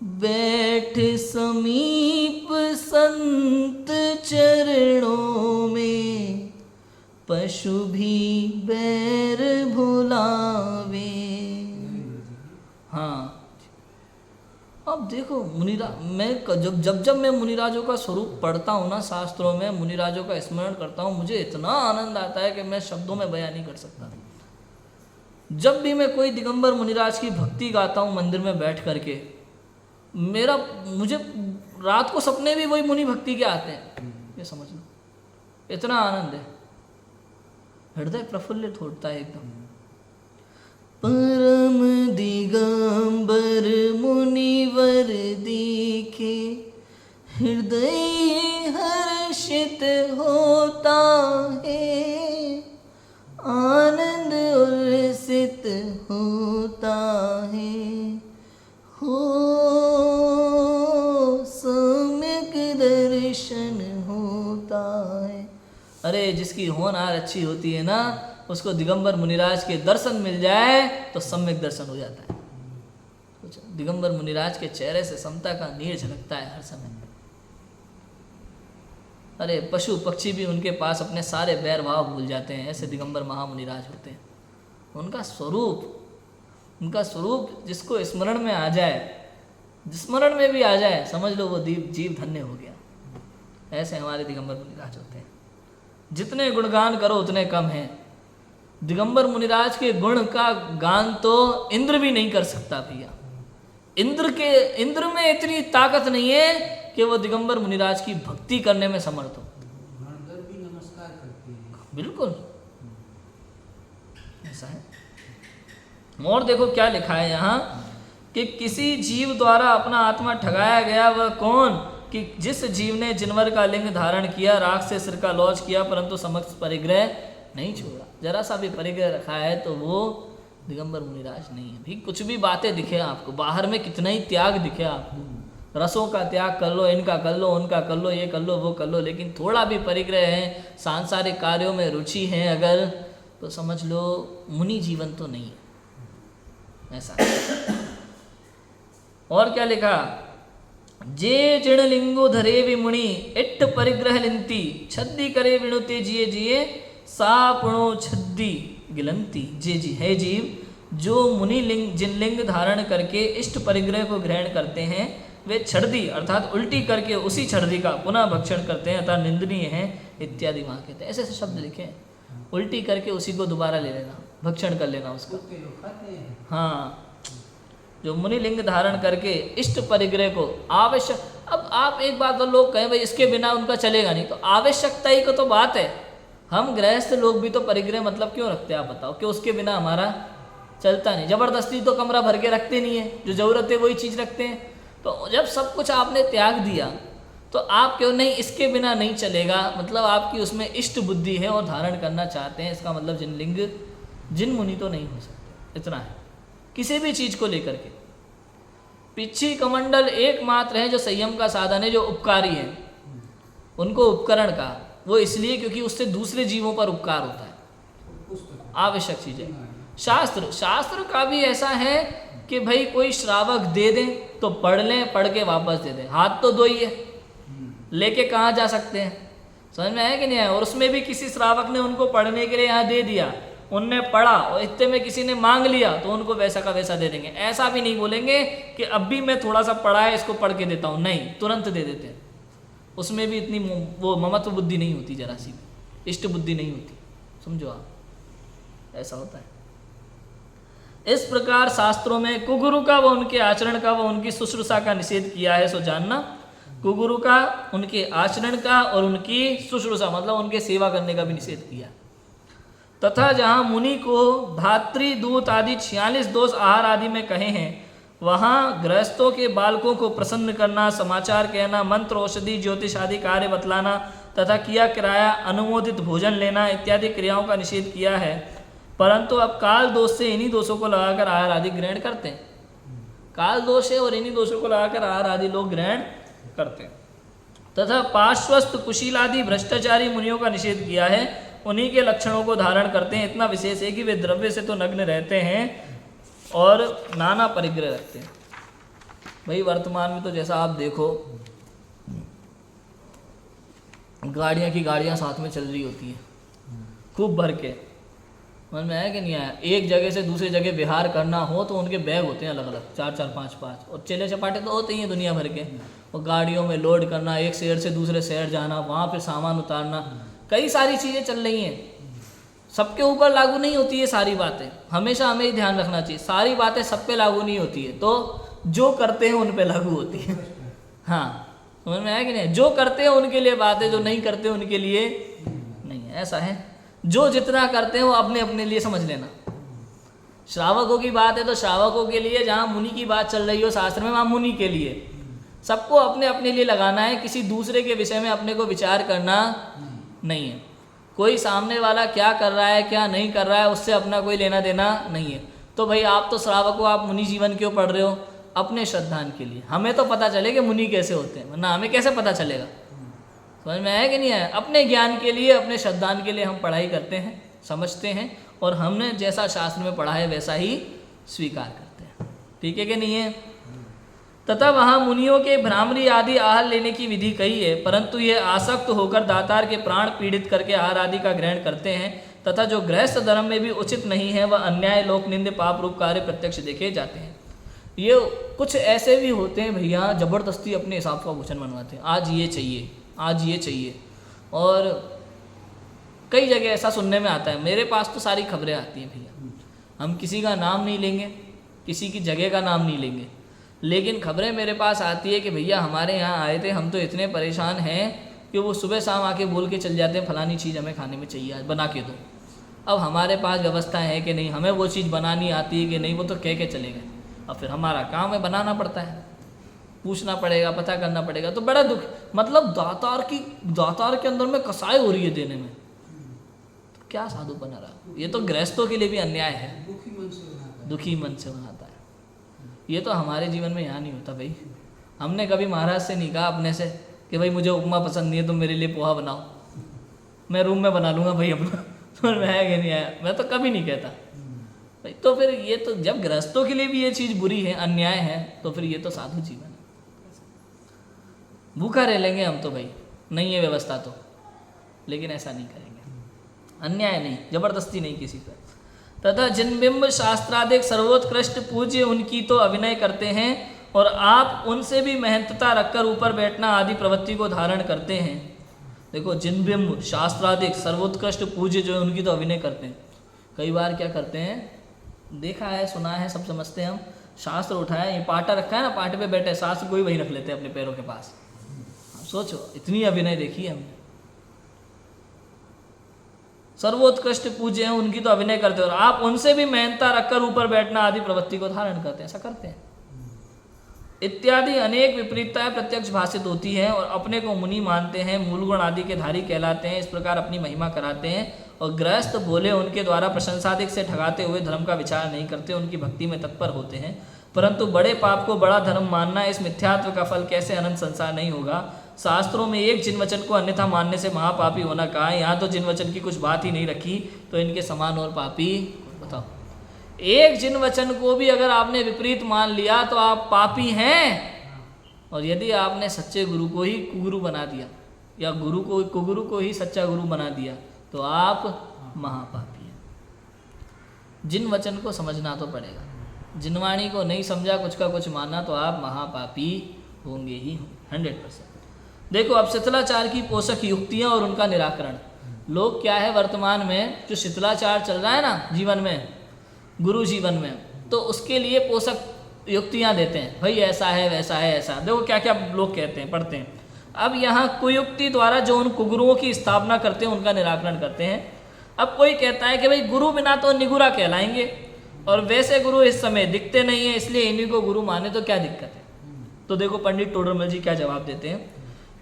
बैठ समीप संत चरणों में पशु भी बैर भुलावे। हाँ, अब देखो मैं जब मैं मुनिराजों का स्वरूप पढ़ता हूँ ना, शास्त्रों में मुनिराजों का स्मरण करता हूँ, मुझे इतना आनंद आता है कि मैं शब्दों में बयान नहीं कर सकता। जब भी मैं कोई दिगंबर मुनिराज की भक्ति गाता हूँ मंदिर में बैठ करके, मुझे रात को सपने भी वही मुनि भक्ति के आते हैं, ये समझ लो, इतना आनंद है, हृदय प्रफुल्लित होता है एकदम। परम दिगंबर मुनिवर दिखे, हृदय हर्षित होता है, आनंद उल्लसित होता है, हो सम्यक दर्शन होता है। अरे जिसकी होनहार अच्छी होती है ना, उसको दिगंबर मुनिराज के दर्शन मिल जाए तो सम्यक दर्शन हो जाता है। दिगंबर मुनिराज के चेहरे से समता का नीर झलकता है हर समय। अरे पशु पक्षी भी उनके पास अपने सारे बैर भाव भूल जाते हैं, ऐसे दिगंबर महामुनिराज होते हैं। उनका स्वरूप जिसको स्मरण में आ जाए, स्मरण में भी आ जाए, समझ लो वो जीव धन्य हो गया। ऐसे हमारे दिगंबर मुनिराज होते हैं। जितने गुणगान करो उतने कम हैं। दिगंबर मुनिराज के गुण का गान तो इंद्र भी नहीं कर सकता भैया। इंद्र में इतनी ताकत नहीं है कि वो दिगंबर मुनिराज की भक्ति करने में समर्थ हो। गणधर भी नमस्कार करते हैं। बिल्कुल ऐसा है। और देखो क्या लिखा है यहाँ कि किसी जीव द्वारा अपना आत्मा ठगाया गया वह कौन, कि जिस जीव ने जिनवर का लिंग धारण किया, राख से सिर का लौच किया, परंतु समक्ष परिग्रह नहीं छोड़ा। जरा सा भी परिग्रह रखा है तो वो दिगंबर मुनिराज नहीं है। भी कुछ भी बातें दिखे आपको, बाहर में कितना ही त्याग दिखे आपको, रसों का त्याग कर लो, इनका कर लो, उनका कर लो, ये कर लो, वो कर लो, लेकिन थोड़ा भी परिग्रह है, सांसारिक कार्यों में रुचि है अगर, तो समझ लो मुनि जीवन तो नहीं है। ऐसा और क्या लिखा, जे जिण लिंगो धरे विमुनि, इट्ठ परिग्रह लिंती, छद्दी करे विणुते जिये जिये, सापुणो छद्दी गिलंती। जे जी है जीव जो मुनि लिंग जिन लिंग धारण करके इष्ट परिग्रह को ग्रहण करते हैं, वे छर्दी अर्थात उल्टी करके उसी छर्दी का पुनः भक्षण करते हैं, अर्थात निंदनीय है इत्यादि वहाँ कहते हैं। ऐसे ऐसे शब्द लिखे हैं, उल्टी करके उसी को दोबारा ले लेना, भक्षण कर लेना उसका। हाँ, जो मुनि लिंग धारण करके इष्ट परिग्रह को आवश्यक, अब आप एक बात तो लोग कहें भाई इसके बिना उनका चलेगा नहीं, तो आवश्यकता ही को तो बात है। हम गृहस्थ लोग भी तो परिग्रह मतलब क्यों रखते हैं आप बताओ, कि उसके बिना हमारा चलता नहीं। जबरदस्ती तो कमरा भर के रखते नहीं है, जो जरूरत है वही चीज़ रखते हैं। तो जब सब कुछ आपने त्याग दिया तो आप क्यों नहीं, इसके बिना नहीं चलेगा, मतलब आपकी उसमें इष्ट बुद्धि है और धारण करना चाहते हैं, इसका मतलब जिन मुनि तो नहीं हो सकते। इतना है किसी भी चीज़ को लेकर के। पिछी कमंडल एकमात्र है जो संयम का साधन है, जो उपकारी है, उनको उपकरण का, वो इसलिए क्योंकि उससे दूसरे जीवों पर उपकार होता है, आवश्यक चीज़ है। शास्त्र का भी ऐसा है कि भाई कोई श्रावक दे दें तो पढ़ लें, पढ़ के वापस दे दें, हाथ तो दो ही है, लेके कहाँ जा सकते हैं, समझ में आया कि नहीं आया। और उसमें भी किसी श्रावक ने उनको पढ़ने के लिए यहाँ दे दिया, उनने पढ़ा और इतने में किसी ने मांग लिया तो उनको वैसा का वैसा दे देंगे। ऐसा भी नहीं बोलेंगे कि अब भी मैं थोड़ा सा पढ़ा है इसको पढ़ के देता हूँ, नहीं, तुरंत दे देते हैं। उसमें भी इतनी वो ममत्व बुद्धि नहीं होती, जरा सी इष्ट बुद्धि नहीं होती, समझो आप, ऐसा होता है। इस प्रकार शास्त्रों में कुगुरु का व उनके आचरण का व उनकी शुश्रूषा का निषेध किया है, सो जानना। कुगुरु का, उनके आचरण का और उनकी शुश्रूषा मतलब उनके सेवा करने का भी निषेध किया। तथा जहाँ मुनि को धात्री दूत आदि 46 दोष आहार आदि में कहे हैं, वहाँ गृहस्थों के बालकों को प्रसन्न करना, समाचार कहना, मंत्र, औषधि, ज्योतिष आदि कार्य बतलाना तथा किया किराया अनुमोदित भोजन लेना इत्यादि क्रियाओं का निषेध किया है। परंतु अब काल दोष से इन्हीं दोषों को लगाकर आहार आदि ग्रहण करते हैं। काल दोष है और इन्हीं दोषों को लगाकर आहार आदि लोग ग्रहण करते हैं। तथा पार्श्वस्थ कुशील आदि भ्रष्टाचारी मुनियों का निषेध किया है। उन्हीं के लक्षणों को धारण करते हैं। इतना विशेष है कि वे द्रव्य से तो नग्न रहते हैं और नाना परिग्रह रखते हैं। भाई वर्तमान में तो जैसा आप देखो, गाड़ियाँ की गाड़ियाँ साथ में चल रही होती हैं खूब भर के। समझ में आया कि नहीं आया? एक जगह से दूसरी जगह विहार करना हो तो उनके बैग होते हैं अलग अलग, 4-4, 5-5, और चेले चपाटे तो होते ही हैं दुनिया भर के। और गाड़ियों में लोड करना, एक शहर से दूसरे शहर जाना, वहाँ फिर सामान उतारना, कई सारी चीज़ें चल रही हैं। सबके ऊपर लागू नहीं होती है सारी बातें, हमेशा हमें ही ध्यान रखना चाहिए। सारी बातें सब पे लागू नहीं होती है, तो जो करते हैं उन पे लागू होती है। हाँ, समझ में आया कि नहीं? जो करते हैं उनके लिए बात है, जो नहीं करते उनके लिए नहीं है। ऐसा है, जो जितना करते हैं वो अपने अपने लिए समझ लेना। श्रावकों की बात है तो श्रावकों के लिए, जहाँ मुनि की बात चल रही हो शास्त्र में, वहाँ मुनि के लिए। सबको अपने अपने लिए लगाना है, किसी दूसरे के विषय में अपने को विचार करना नहीं है। कोई सामने वाला क्या कर रहा है क्या नहीं कर रहा है उससे अपना कोई लेना देना नहीं है। तो भाई आप तो श्रावक हो, आप मुनि जीवन क्यों पढ़ रहे हो? अपने श्रद्धान के लिए। हमें तो पता चले कि मुनि कैसे होते हैं, वरना हमें कैसे पता चलेगा? समझ में आया कि नहीं आया? अपने ज्ञान के लिए, अपने श्रद्धान के लिए हम पढ़ाई करते हैं, समझते हैं, और हमने जैसा शास्त्र में पढ़ा है वैसा ही स्वीकार करते हैं। ठीक है कि नहीं है? तथा वहाँ मुनियों के भ्रामरी आदि आहार लेने की विधि कही है, परंतु ये आसक्त होकर दातार के प्राण पीड़ित करके आहार आदि का ग्रहण करते हैं। तथा जो गृहस्थ धर्म में भी उचित नहीं है, वह अन्याय, लोक निंद, पाप रूप कार्य प्रत्यक्ष देखे जाते हैं। ये कुछ ऐसे भी होते हैं भैया, जबरदस्ती अपने हिसाब का भोजन बनवाते हैं, आज ये चाहिए, आज ये चाहिए। और कई जगह ऐसा सुनने में आता है, मेरे पास तो सारी खबरें आती हैं भैया। हम किसी का नाम नहीं लेंगे, किसी की जगह का नाम नहीं लेंगे, लेकिन खबरें मेरे पास आती है कि भैया हमारे यहाँ आए थे, हम तो इतने परेशान हैं कि वो सुबह शाम आके बोल के चल जाते हैं फलानी चीज़ हमें खाने में चाहिए, आज बना के दो। अब हमारे पास व्यवस्था है कि नहीं, हमें वो चीज़ बनानी आती है कि नहीं, वो तो कह के चले गए। अब फिर हमारा काम है बनाना पड़ता है, पूछना पड़ेगा, पता करना पड़ेगा। तो बड़ा दुख, मतलब दातार के अंदर में कसाई हो रही है देने में, तो क्या साधु बना रहा। ये तो गृहस्थों के लिए भी अन्याय है, दुखी मन से बनाता है। ये तो हमारे जीवन में यहाँ नहीं होता भाई। हमने कभी महाराज से नहीं कहा अपने से कि भाई मुझे उपमा पसंद नहीं है, तुम मेरे लिए पोहा बनाओ, मैं रूम में बना लूँगा भाई अपना। समझ में आया कि नहीं आया? मैं तो कभी नहीं कहता भाई। तो फिर ये तो जब गृहस्थों के लिए भी ये चीज़ बुरी है, अन्याय है, तो फिर ये तो साधु जीवन है। भूखा रह लेंगे हम तो भाई, नहीं है व्यवस्था तो, लेकिन ऐसा नहीं करेंगे। अन्याय नहीं, जबरदस्ती नहीं किसी पर। तथा जिन बिंब शास्त्राधिक सर्वोत्कृष्ट पूज्य उनकी तो अभिनय करते हैं, और आप उनसे भी महंतता रखकर ऊपर बैठना आदि प्रवृत्ति को धारण करते हैं। देखो, जिन बिंब शास्त्राधिक सर्वोत्कृष्ट पूज्य जो है उनकी तो अभिनय करते हैं। कई बार क्या करते हैं, देखा है, सुना है, सब समझते हैं हम। शास्त्र उठाया, ये पाटा रखा है ना, पाटे पे बैठे, शास्त्र को ही वही रख लेते हैं अपने पैरों के पास। सोचो, इतनी अभिनय देखी है हमने। सर्वोत्कृष्ट पूज्य हैं, उनकी तो अभिनय करते हो, और आप उनसे भी मेहनता रखकर ऊपर बैठना आदि प्रवृत्ति को धारण करते हैं, ऐसा करते हैं। इत्यादि अनेक विपरीतताएं प्रत्यक्ष भाषित होती हैं, और अपने को मुनि मानते हैं, मूलगुण आदि के धारी कहलाते हैं, इस प्रकार अपनी महिमा कराते हैं। और गृहस्थ भोले उनके द्वारा प्रशंसादिक से ठगाते हुए धर्म का विचार नहीं करते, उनकी भक्ति में तत्पर होते हैं। परंतु बड़े पाप को बड़ा धर्म मानना, इस मिथ्यात्व का फल कैसे अनंत संसार नहीं होगा। शास्त्रों में एक जिन वचन को अन्यथा मानने से महापापी होना कहा है, यहाँ तो जिन वचन की कुछ बात ही नहीं रखी, तो इनके समान और पापी बताओ। एक जिन वचन को भी अगर आपने विपरीत मान लिया तो आप पापी हैं, और यदि आपने सच्चे गुरु को ही कुगुरु बना दिया, या गुरु को कुगुरु को ही सच्चा गुरु बना दिया, तो आप महापापी हैं। जिन वचन को समझना तो पड़ेगा, जिनवाणी को नहीं समझा, कुछ का कुछ माना, तो आप महापापी होंगे ही 100%। देखो, अब शिथिलाचार की पोषक युक्तियां और उनका निराकरण। लोग क्या है, वर्तमान में जो शिथिलाचार चल रहा है ना जीवन में, गुरु जीवन में, तो उसके लिए पोषक युक्तियां देते हैं, भाई ऐसा है, वैसा है, ऐसा। देखो क्या क्या लोग कहते हैं, पढ़ते हैं। अब यहाँ कुयुक्ति द्वारा जो उन कुगुरुओं की स्थापना करते हैं, उनका निराकरण करते हैं। अब कोई कहता है कि भाई गुरु बिना तो निगुरा कहलाएंगे, और वैसे गुरु इस समय दिखते नहीं है, इसलिए इन्हीं को गुरु माने तो क्या दिक्कत है। तो देखो पंडित टोडरमल जी क्या जवाब देते हैं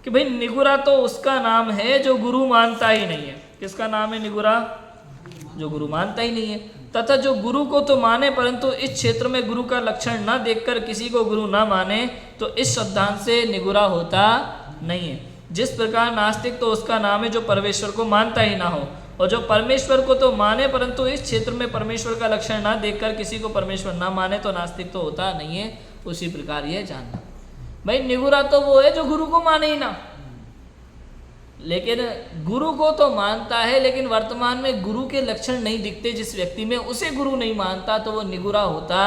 कि भाई निगुरा तो उसका नाम है जो गुरु मानता ही नहीं है। किसका नाम है निगुरा? जो गुरु मानता ही नहीं है। तथा जो गुरु को तो माने परंतु इस क्षेत्र में गुरु का लक्षण न देखकर किसी को गुरु न माने, तो इस सिद्धांत से निगुरा होता नहीं है। जिस प्रकार नास्तिक तो उसका नाम है जो परमेश्वर को मानता ही ना हो, और जो परमेश्वर को तो माने परंतु इस क्षेत्र में परमेश्वर का लक्षण ना देखकर किसी को परमेश्वर ना माने, तो नास्तिक तो होता नहीं है। उसी प्रकार ये जानना भाई निगुरा तो वो है जो गुरु को माने ही ना, लेकिन गुरु को तो मानता है, लेकिन वर्तमान में गुरु के लक्षण नहीं दिखते जिस व्यक्ति में, उसे गुरु नहीं मानता, तो वो निगुरा होता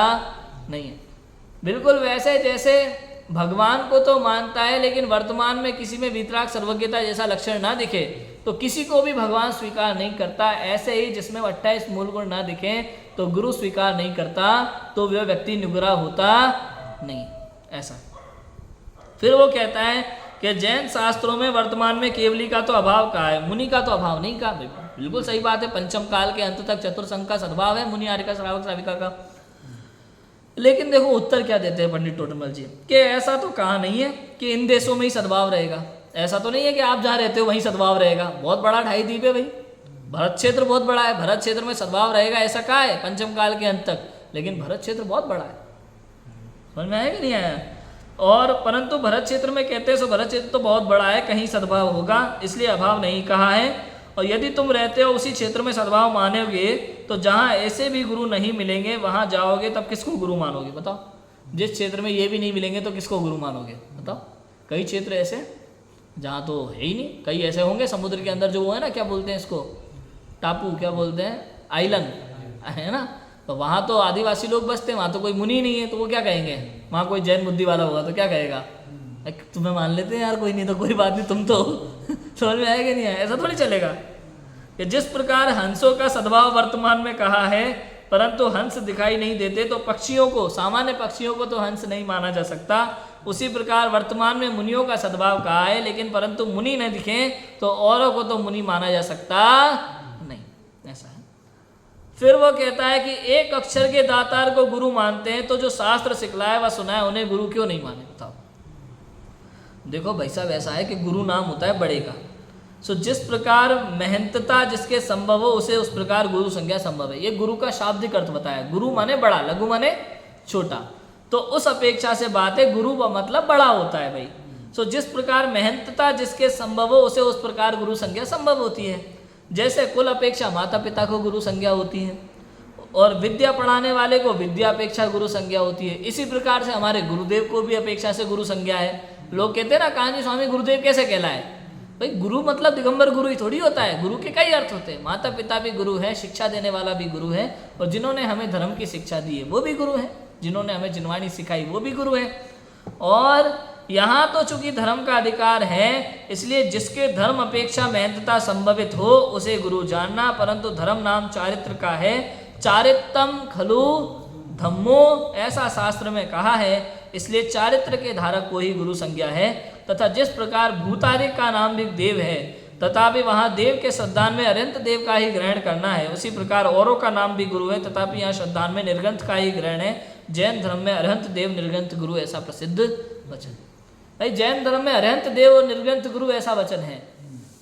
नहीं है। बिल्कुल वैसे जैसे भगवान को तो मानता है, लेकिन वर्तमान में किसी में वितराग सर्वज्ञता जैसा लक्षण ना दिखे, तो किसी को भी भगवान स्वीकार नहीं करता। ऐसे ही जिसमें 28 मूल गुण ना दिखे तो गुरु स्वीकार नहीं करता, तो वह व्यक्ति निगुरा होता नहीं। ऐसा फिर वो कहता है कि जैन शास्त्रों में वर्तमान में केवली का तो अभाव कहा है, मुनि का तो अभाव नहीं कहा। बिल्कुल सही बात है, पंचम काल के अंत तक चतुर्संग का सद्भाव है, मुनि आर्य का, श्रावक श्राविका का। लेकिन देखो उत्तर क्या देते हैं पंडित टोडरमल जी कि ऐसा तो कहा नहीं है कि इन देशों में ही सद्भाव रहेगा। ऐसा तो नहीं है कि आप जहाँ रहते हो वहीं सद्भाव रहेगा। बहुत बड़ा 2.5 द्वीप है भाई, भरत क्षेत्र बहुत बड़ा है, भरत क्षेत्र में सद्भाव रहेगा ऐसा कहा है पंचम काल के अंत तक, लेकिन भरत क्षेत्र बहुत बड़ा है। समझ में आया कि नहीं आया? और परंतु भरत क्षेत्र में कहते हैं सो भरत क्षेत्र तो बहुत बड़ा है, कहीं सद्भाव होगा, इसलिए अभाव नहीं कहा है। और यदि तुम रहते हो उसी क्षेत्र में सद्भाव मानोगे, तो जहाँ ऐसे भी गुरु नहीं मिलेंगे वहाँ जाओगे, तब किसको गुरु मानोगे बताओ? जिस क्षेत्र में ये भी नहीं मिलेंगे तो किसको गुरु मानोगे बताओ? कई क्षेत्र ऐसे जहाँ तो है ही नहीं, कई ऐसे होंगे समुद्र के अंदर जो वो है ना, क्या बोलते हैं इसको, टापू क्या बोलते हैं, आइलैंड है ना, तो वहाँ तो आदिवासी लोग बसते हैं, वहाँ तो कोई मुनि नहीं है, तो वो क्या कहेंगे? वहाँ कोई जैन बुद्धि वाला होगा तो क्या कहेगा? तुम्हें मान लेते हैं यार, कोई नहीं तो कोई बात नहीं, तुम तो समझ में आएगा नहीं है। ऐसा थोड़ी चलेगा कि जिस प्रकार हंसों का सद्भाव वर्तमान में कहा है परंतु हंस दिखाई नहीं देते, तो पक्षियों को, सामान्य पक्षियों को तो हंस नहीं माना जा सकता। उसी प्रकार वर्तमान में मुनियों का सद्भाव कहा है, लेकिन परंतु मुनि न दिखे तो औरों को तो मुनि माना जा सकता नहीं। ऐसा है। फिर वो कहता है कि एक अक्षर के दातार को गुरु मानते हैं, तो जो शास्त्र सिखलाए व सुनाए उन्हें गुरु क्यों नहीं माने बताओ? देखो भाई साहब ऐसा है कि गुरु नाम होता है बड़े का। सो जिस प्रकार महंतता जिसके संभव हो उसे उस प्रकार गुरु संज्ञा संभव है। ये गुरु का शाब्दिक अर्थ बताया। गुरु माने बड़ा, लघु माने छोटा, तो उस अपेक्षा से बात है गुरु का मतलब बड़ा होता है भाई। सो जिस प्रकार महंतता जिसके संभव हो उसे उस प्रकार गुरु संज्ञा संभव होती है। जैसे कुल अपेक्षा माता पिता को गुरु संज्ञा होती है, और विद्या पढ़ाने वाले को विद्या अपेक्षा गुरु संज्ञा होती है। इसी प्रकार से हमारे गुरुदेव को भी अपेक्षा से गुरु संज्ञा है। लोग कहते हैं ना कान्जी स्वामी गुरुदेव कैसे कहलाए? भाई गुरु मतलब दिगंबर गुरु ही थोड़ी होता है, गुरु के कई अर्थ होते हैं। माता पिता भी गुरु है, शिक्षा देने वाला भी गुरु है, और जिन्होंने हमें धर्म की शिक्षा दी है वो भी गुरु है, जिन्होंने हमें जिनवाणी सिखाई वो भी गुरु है। और यहाँ तो चूंकि धर्म का अधिकार है, इसलिए जिसके धर्म अपेक्षा महंतता संभवित हो उसे गुरु जानना। परंतु धर्म नाम चारित्र का है, चारित्रम खलु धम्मो, ऐसा शास्त्र में कहा है, इसलिए चारित्र के धारक को ही गुरु संज्ञा है। तथा जिस प्रकार भूतादिक का नाम भी देव है, तथापि वहाँ देव के श्रद्धान में अरहंत देव का ही ग्रहण करना है। उसी प्रकार औरों का नाम भी गुरु है, तथापि यहाँ श्रद्धान में निर्ग्रंथ का ही ग्रहण है। जैन धर्म में अरहंत देव निर्ग्रंथ गुरु ऐसा प्रसिद्ध वचन। भाई जैन धर्म में अरहंत देव और निर्ग्रंथ गुरु ऐसा वचन है।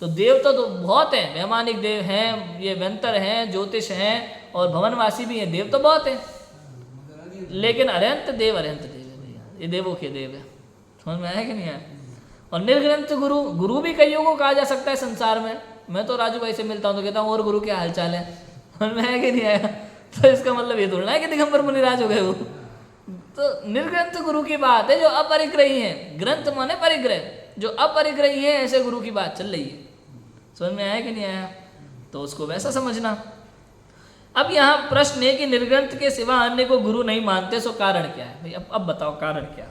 तो देव तो बहुत हैं, वैमानिक देव हैं, ये व्यंतर हैं, ज्योतिष हैं, और भवनवासी भी हैं। देव तो बहुत हैं, लेकिन अरहंत देव है भैया, ये देवों के देव है। समझ में आया कि नहीं आया? और निर्ग्रंथ गुरु, गुरु भी कईयों को कहा जा सकता है संसार में। मैं तो राजू भाई से मिलता हूँ तो कहता हूँ और गुरु क्या हालचाल है? समझ में आया कि नहीं आया? तो इसका मतलब ये थोड़ा है कि दिगंबर मुनिराज हो गए वो। तो निर्ग्रंथ गुरु की बात है जो अपरिग्रही है। ग्रंथ माने परिग्रह, जो अपरिग्रही है ऐसे गुरु की बात चल रही है। समझ में आया कि नहीं आया? तो उसको वैसा समझना। अब यहाँ प्रश्न है कि निर्ग्रंथ के सिवा अन्य को गुरु नहीं मानते, सो कारण क्या है भाई? अब बताओ कारण क्या?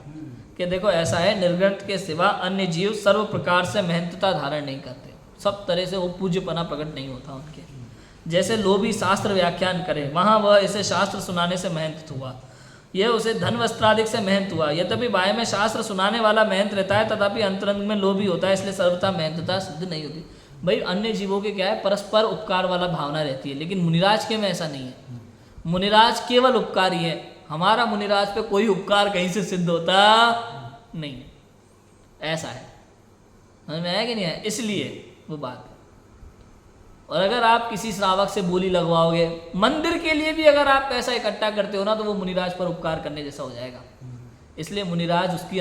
कि देखो ऐसा है, निर्ग्रंथ के सिवा अन्य जीव सर्व प्रकार से महंतता धारण नहीं करते, सब तरह से वो पूज्यपना प्रकट नहीं होता उनके। जैसे लोभी शास्त्र व्याख्यान करे, वहाँ वह इसे शास्त्र सुनाने से महंत हुआ, यह उसे धन वस्त्रादिक से महंत हुआ। यद्यपि बाह्य में शास्त्र सुनाने वाला महंत रहता है, तथापि अंतरंग में लोभी होता है, इसलिए सर्वथा महंतता सिद्ध नहीं होती। भाई अन्य जीवों के क्या है, परस्पर उपकार वाला भावना रहती है, लेकिन मुनिराज के में ऐसा नहीं है। मुनिराज केवल उपकारी है, हमारा मुनिराज पे कोई उपकार कहीं से सिद्ध होता नहीं, ऐसा है। समझ में आया कि नहीं आया? इसलिए वो बात। और अगर आप किसी श्रावक से बोली लगवाओगे, मंदिर के लिए भी अगर आप पैसा इकट्ठा करते हो ना, तो वो मुनिराज पर उपकार करने जैसा हो जाएगा। इसलिए मुनिराज उसकी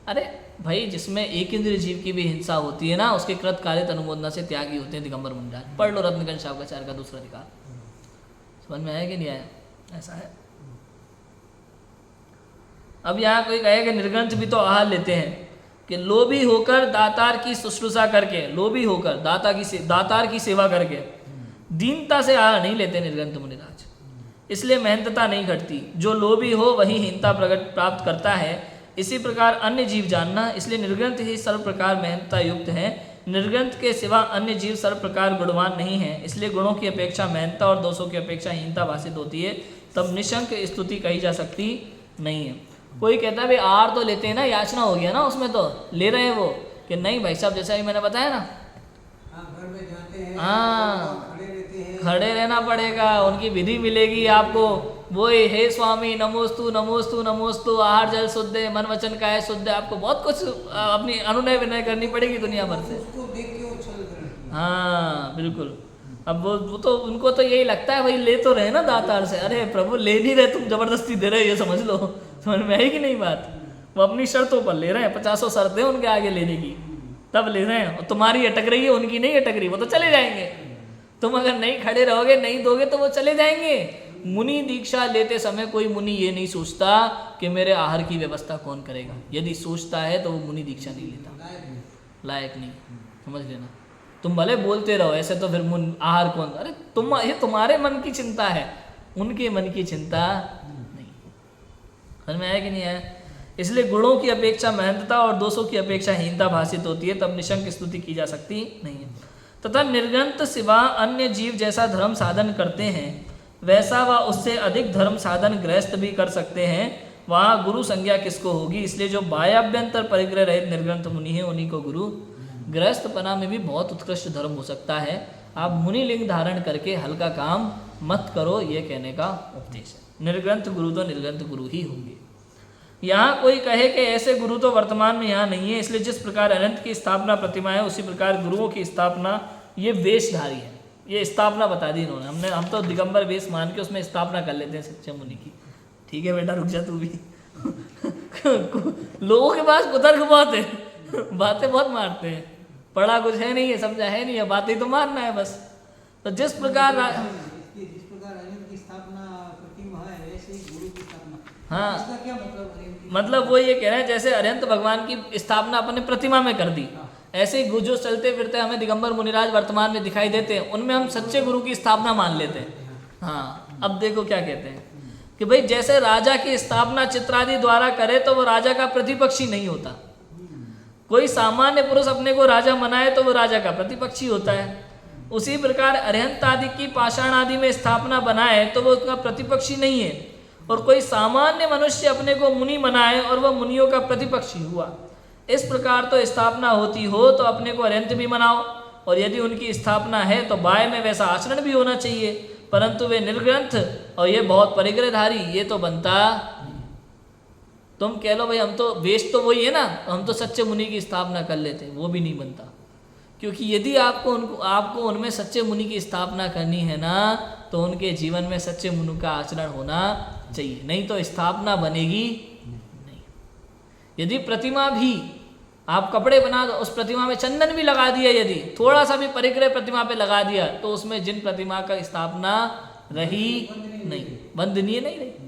अरे भाई, जिसमें एक इंद्रिय जीव की भी हिंसा होती है ना, उसके कृत कालित अनुमोदना से त्यागी होते हैं दिगंबर मुनिराज। पढ़ लो रत्नगंज शावकाचार्य का दूसरा अधिकार। समझ में आया कि नहीं आया? ऐसा है। अब यहाँ कोई कहे कि निर्ग्रंथ भी तो आहार लेते हैं कि लोभी होकर दातार की शुश्रूषा करके, लोभी होकर दातार की सेवा करके दीनता से आहार नहीं लेते निर्ग्रंथ मुनिराज, इसलिए महंतता नहीं घटती। जो लोभी हो वही हीनता प्रकट प्राप्त करता है। इसी प्रकार अन्य जीव जानना, इसलिए निर्ग्रंथ ही सर्व प्रकार महंतता युक्त है। निर्ग्रंथ के सिवा अन्य जीव सर्व प्रकार गुणवान नहीं है, इसलिए गुणों की अपेक्षा महंतता और दोषों की अपेक्षा हीनता भाषित होती है। तब निशंक स्तुति कही जा सकती नहीं है। कोई कहता है भाई आहार तो लेते हैं ना, याचना हो गया ना उसमें, तो ले रहे हैं वो, कि नहीं भाई साहब, जैसा ही मैंने बताया ना, घर में जाते हैं, हाँ, खड़े रहते हैं, खड़े रहना पड़ेगा, उनकी विधि मिलेगी आपको। वो हे स्वामी नमोस्तु नमोस्तु नमोस्तु, आहार जल शुद्ध है, मन वचन काया शुद्ध है। आपको बहुत कुछ अपनी अनुनय विनय करनी पड़ेगी दुनिया भर से। उसको देख के वो छल करती है। हाँ बिल्कुल। अब वो तो उनको तो यही लगता है भाई ले तो रहे ना दातार से, अरे प्रभु ले नहीं रहे, तुम जबरदस्ती दे रहे, ये समझ लो। समझ में आई कि नहीं बात? वो अपनी शर्तों पर ले रहे हैं, 50 शर्तें उनके आगे लेने की, तब ले रहे हैं। और तुम्हारी अटक रही है, उनकी नहीं अटक रही, वो तो चले जाएंगे। तुम अगर नहीं खड़े रहोगे, नहीं दोगे, तो वो चले जाएंगे। मुनि दीक्षा लेते समय कोई मुनि ये नहीं सोचता कि मेरे आहार की व्यवस्था कौन करेगा। यदि सोचता है तो वो मुनि दीक्षा नहीं लेता, लायक नहीं। समझ लेना। तुम भले बोलते रहो ऐसे, तो फिर आहार कौन? अरे ये तुम्हारे मन की चिंता है, उनके मन की चिंता नहीं। समझ में आया कि नहीं आया? इसलिए गुणों की अपेक्षा महंतता और दोषों की अपेक्षा हीनता भाषित होती है, तब निशंक स्तुति की जा सकती नहीं है। तथा निर्ग्रंथ सिवा अन्य जीव जैसा धर्म साधन करते हैं, वैसा व उससे अधिक धर्म साधन गृहस्थ भी कर सकते हैं। वहाँ गुरु संज्ञा किसको होगी? इसलिए जो बाह्याभ्यंतर परिग्रह रहित निर्ग्रंथ मुनि है, उन्हीं को गुरु। गृहस्थपना में भी बहुत उत्कृष्ट धर्म हो सकता है। आप मुनि लिंग धारण करके हल्का काम मत करो, ये कहने का उपदेश है। निर्ग्रंथ गुरु तो निर्ग्रंथ गुरु ही होंगे। यहाँ कोई कहे कि ऐसे गुरु तो वर्तमान में यहाँ नहीं है, इसलिए जिस प्रकार अनंत की स्थापना प्रतिमा है, उसी प्रकार गुरुओं की स्थापना ये वेशधारी है। ये स्थापना बता दी इन्होंने। हम तो दिगंबर वेश मान के उसमें स्थापना कर लेते हैं सच्चे मुनि की। ठीक है बेटा, रुक जा तू भी। लोगों के पास कुतर्क बहुत है, बातें बहुत मारते हैं, पढ़ा कुछ है नहीं है, समझा है नहीं है, बातें तो मारना है बस। तो जिस प्रकार अनंत की स्थापना प्रतिमा है, ऐसे ही गुरु की स्थापना। हाँ, इसका क्या मतलब? मतलब वो ये कह रहे हैं जैसे अरिहंत भगवान की स्थापना अपने प्रतिमा में कर दी, ऐसे ही जो चलते फिरते हमें दिगंबर मुनिराज वर्तमान में दिखाई देते हैं, उनमें हम सच्चे गुरु की स्थापना मान लेते हैं। हाँ, अब देखो क्या कहते हैं कि भाई जैसे राजा की स्थापना चित्रादि द्वारा करे तो वो राजा का प्रतिपक्षी नहीं होता। कोई सामान्य पुरुष अपने को राजा मनाए तो वो राजा का प्रतिपक्षी होता है। उसी प्रकार अरिहंत आदि की पाषाण आदि में स्थापना बनाए तो वो उसका प्रतिपक्षी नहीं है। और कोई सामान्य मनुष्य अपने को मुनि मनाए और वह मुनियों का प्रतिपक्षी हुआ। इस प्रकार तो स्थापना होती हो तो अपने को अरिहंत भी मनाओ, और यदि उनकी स्थापना है तो बाय में वैसा आचरण भी होना चाहिए। परंतु वे निर्ग्रंथ और ये बहुत परिग्रहधारी, ये तो बनता। तुम कह लो भाई हम तो वेश तो वही है ना, हम तो सच्चे मुनि की स्थापना कर लेते हैं, वो भी नहीं बनता। क्योंकि यदि आपको उनमें सच्चे मुनि की स्थापना करनी है ना, तो उनके जीवन में सच्चे मुनि का आचरण होना चाहिए, नहीं तो स्थापना बनेगी नहीं। यदि प्रतिमा भी आप कपड़े बना दो, उस प्रतिमा में चंदन भी लगा दिया, यदि थोड़ा सा भी परिग्रह प्रतिमा पे लगा दिया, तो उसमें जिन प्रतिमा का स्थापना रही नहीं, वंदनीय नहीं रही।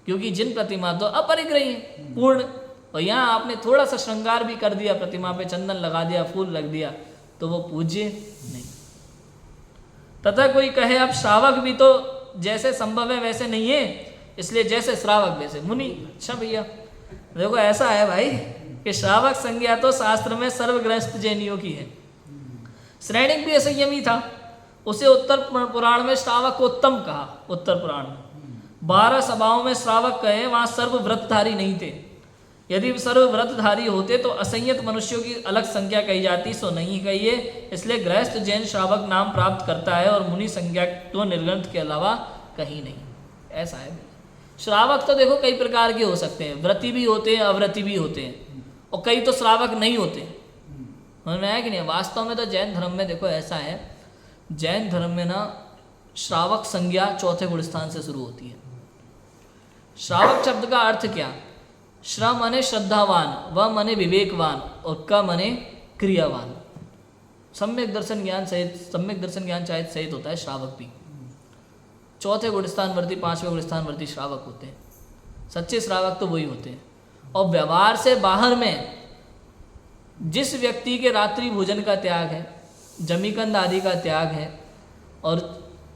क्योंकि जिन प्रतिमा तो अपरिग्रही है पूर्ण, और यहाँ आपने थोड़ा सा श्रृंगार भी कर दिया, प्रतिमा पे चंदन लगा दिया, फूल रख दिया, तो वो पूज्य नहीं। तथा कोई कहे अब श्रावक भी तो जैसे संभव है वैसे नहीं है, इसलिए जैसे श्रावक वैसे मुनि। अच्छा भैया देखो ऐसा है भाई कि श्रावक संज्ञा तो शास्त्र में सर्वग्रस्त जैनियों की है। श्रेणिक भी असंयमी था, उसे उत्तर पुराण में श्रावक को उत्तम कहा। उत्तर पुराण में 12 सभाओं में श्रावक कहे, वहाँ सर्वव्रतधारी नहीं थे। यदि सर्वव्रतधारी होते तो असंयत मनुष्यों की अलग संख्या कही जाती, सो नहीं कही है। इसलिए गृहस्थ जैन श्रावक नाम प्राप्त करता है, और मुनि संज्ञा तो निर्ग्रंथ के अलावा कहीं नहीं, ऐसा है। श्रावक तो देखो कई प्रकार के हो सकते हैं, व्रती भी होते हैं, अव्रती भी होते हैं, और कई तो श्रावक नहीं होते। समझ में आया कि नहीं? वास्तव में तो जैन धर्म में देखो ऐसा है, जैन धर्म में ना श्रावक संज्ञा चौथे गुण स्थान से शुरू होती है। श्रावक शब्द का अर्थ क्या? श्र माने श्रद्धावान, व माने विवेकवान, और क माने क्रियावान। सम्यक दर्शन ज्ञान सहित, सम्यक दर्शन ज्ञान सहित होता है श्रावक भी। चौथे गुण स्थानवर्ती, पांचवें गुण स्थानवर्ती श्रावक होते हैं। सच्चे श्रावक तो वही होते हैं। और व्यवहार से बाहर में जिस व्यक्ति के रात्रि भोजन का त्याग है, जमीकंद आदि का त्याग है, और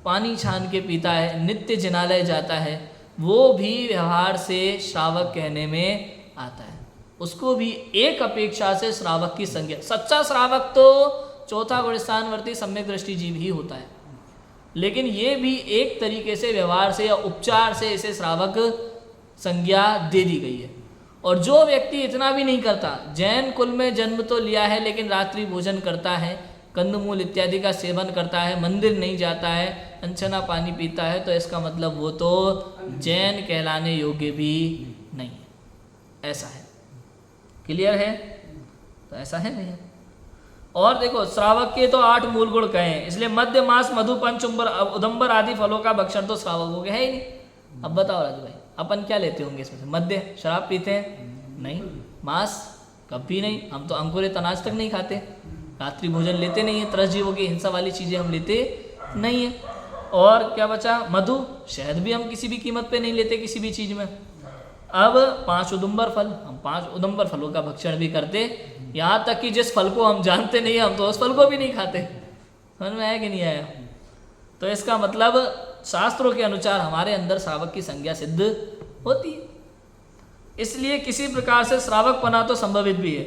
पानी छान के पीता है, नित्य जिनालय जाता है, वो भी व्यवहार से श्रावक कहने में आता है। उसको भी एक अपेक्षा से श्रावक की संज्ञा। सच्चा श्रावक तो चौथा गुण स्थानवर्ती सम्यक दृष्टि जीव ही होता है, लेकिन ये भी एक तरीके से व्यवहार से या उपचार से इसे श्रावक संज्ञा दे दी गई है। और जो व्यक्ति इतना भी नहीं करता, जैन कुल में जन्म तो लिया है लेकिन रात्रि भोजन करता है, कंदमूल इत्यादि का सेवन करता है, मंदिर नहीं जाता है, अनछना पानी पीता है, तो इसका मतलब वो तो जैन कहलाने योग्य भी नहीं है। ऐसा है, क्लियर है? तो ऐसा है भैया। और देखो श्रावक के तो 8 मूल गुण कहे हैं, इसलिए मध्य, मांस, मधु, पंच, उदंबर आदि फलों का भक्षण तो श्रावकों के है ही नहीं। अब बताओ राजू भाई, अपन क्या लेते होंगे इसमें से? मध्य, शराब पीते हैं? नहीं। मांस कभी नहीं, हम तो अंकुरित अनाज तक नहीं खाते, रात्रि भोजन लेते नहीं है, त्रस जीवों की हिंसा वाली चीज़ें हम लेते नहीं है। और क्या बचा? मधु, शहद भी हम किसी भी कीमत पे नहीं लेते किसी भी चीज़ में। अब 5 उदुम्बर फल, हम 5 उदुम्बर फलों का भक्षण भी करते, यहाँ तक कि जिस फल को हम जानते नहीं हम तो उस फल को भी नहीं खाते। समझ में आया कि नहीं आया? तो इसका मतलब शास्त्रों के अनुसार हमारे अंदर श्रावक की संज्ञा सिद्ध होती है। इसलिए किसी प्रकार से श्रावकपना तो संभवित भी है,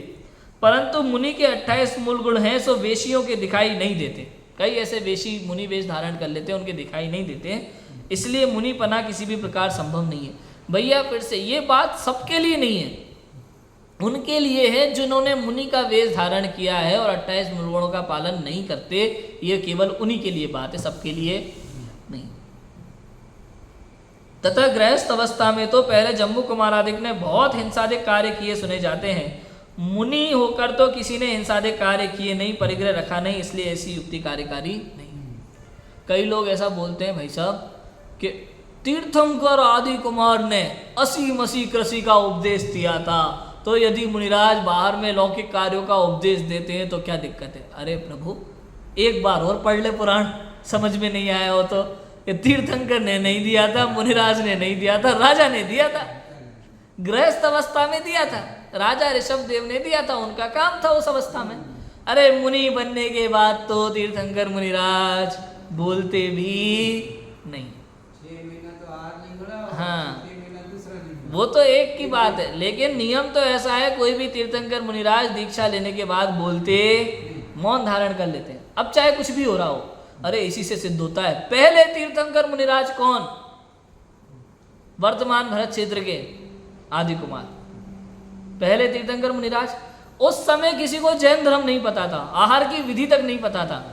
परंतु मुनि के 28 मूल गुण हैं, सो वेशियों के दिखाई नहीं देते। कई ऐसे वेशी मुनि वेश धारण कर लेते हैं, उनके दिखाई नहीं देते, इसलिए मुनिपना किसी भी प्रकार संभव नहीं है। भैया फिर से ये बात सबके लिए नहीं है, उनके लिए है जिन्होंने मुनि का वेश धारण किया है और 28 मूल गुणों का पालन नहीं करते। ये केवल उन्हीं के लिए बात है, सबके लिए नहीं। तथा गृहस्थ अवस्था में तो पहले जम्बू कुमारादिक ने बहुत हिंसादिक कार्य किए सुने जाते हैं, मुनि होकर तो किसी ने हिंसादिक कार्य किए नहीं, परिग्रह रखा नहीं, इसलिए ऐसी युक्ति कार्यकारी नहीं। कई लोग ऐसा बोलते हैं भाई साहब कि तीर्थंकर आदि कुमार ने असी मसी कृषि का उपदेश दिया था, तो यदि मुनिराज बाहर में लौकिक कार्यों का उपदेश देते हैं तो क्या दिक्कत है? अरे प्रभु, एक बार और पढ़ ले पुराण, समझ में नहीं आया हो तो। ये तीर्थंकर ने नहीं दिया था, मुनिराज ने नहीं दिया था, राजा ने दिया था, गृहस्थ अवस्था में दिया था, राजा ऋषभ देव ने दिया था, उनका काम था उस अवस्था में। अरे मुनि बनने के बाद तो तीर्थंकर मुनिराज बोलते भी नहीं। हाँ, वो तो एक की बात है, लेकिन नियम तो ऐसा है, कोई भी तीर्थंकर मुनिराज दीक्षा लेने के बाद बोलते, मौन धारण कर लेते हैं। अब चाहे कुछ भी हो रहा हो, अरे इसी से सिद्ध होता है। पहले तीर्थंकर मुनिराज कौन? वर्तमान भरत क्षेत्र के आदि कुमार, पहले तीर्थंकर मुनिराज। उस समय किसी को जैन धर्म नहीं पता था, आहार की विधि तक नहीं पता था,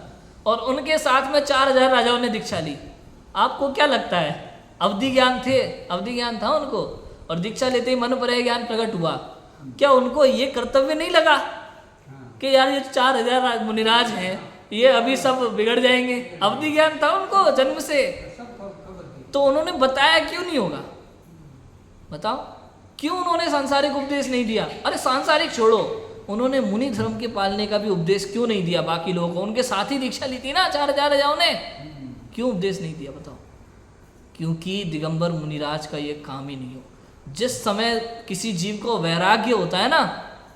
और उनके साथ में 4000 राजाओं ने दीक्षा ली। आपको क्या लगता है? अवधि ज्ञान थे, अवधि ज्ञान था उनको, और दीक्षा लेते ही मन पर ज्ञान प्रकट हुआ। क्या उनको ये कर्तव्य नहीं लगा कि यार ये 4000 मुनिराज हैं, ये अभी सब बिगड़ जाएंगे? अवधि ज्ञान था उनको जन्म से, तो उन्होंने बताया क्यों नहीं होगा? बताओ क्यों उन्होंने सांसारिक उपदेश नहीं दिया? अरे सांसारिक छोड़ो, उन्होंने मुनि धर्म के पालने का भी उपदेश क्यों नहीं दिया बाकी लोगों को? उनके साथ ही दीक्षा ली थी ना 4000 राजाओं ने, क्यों उपदेश नहीं दिया? बताओ। क्योंकि दिगंबर मुनिराज का ये काम ही नहीं हो। जिस समय किसी जीव को वैराग्य होता है ना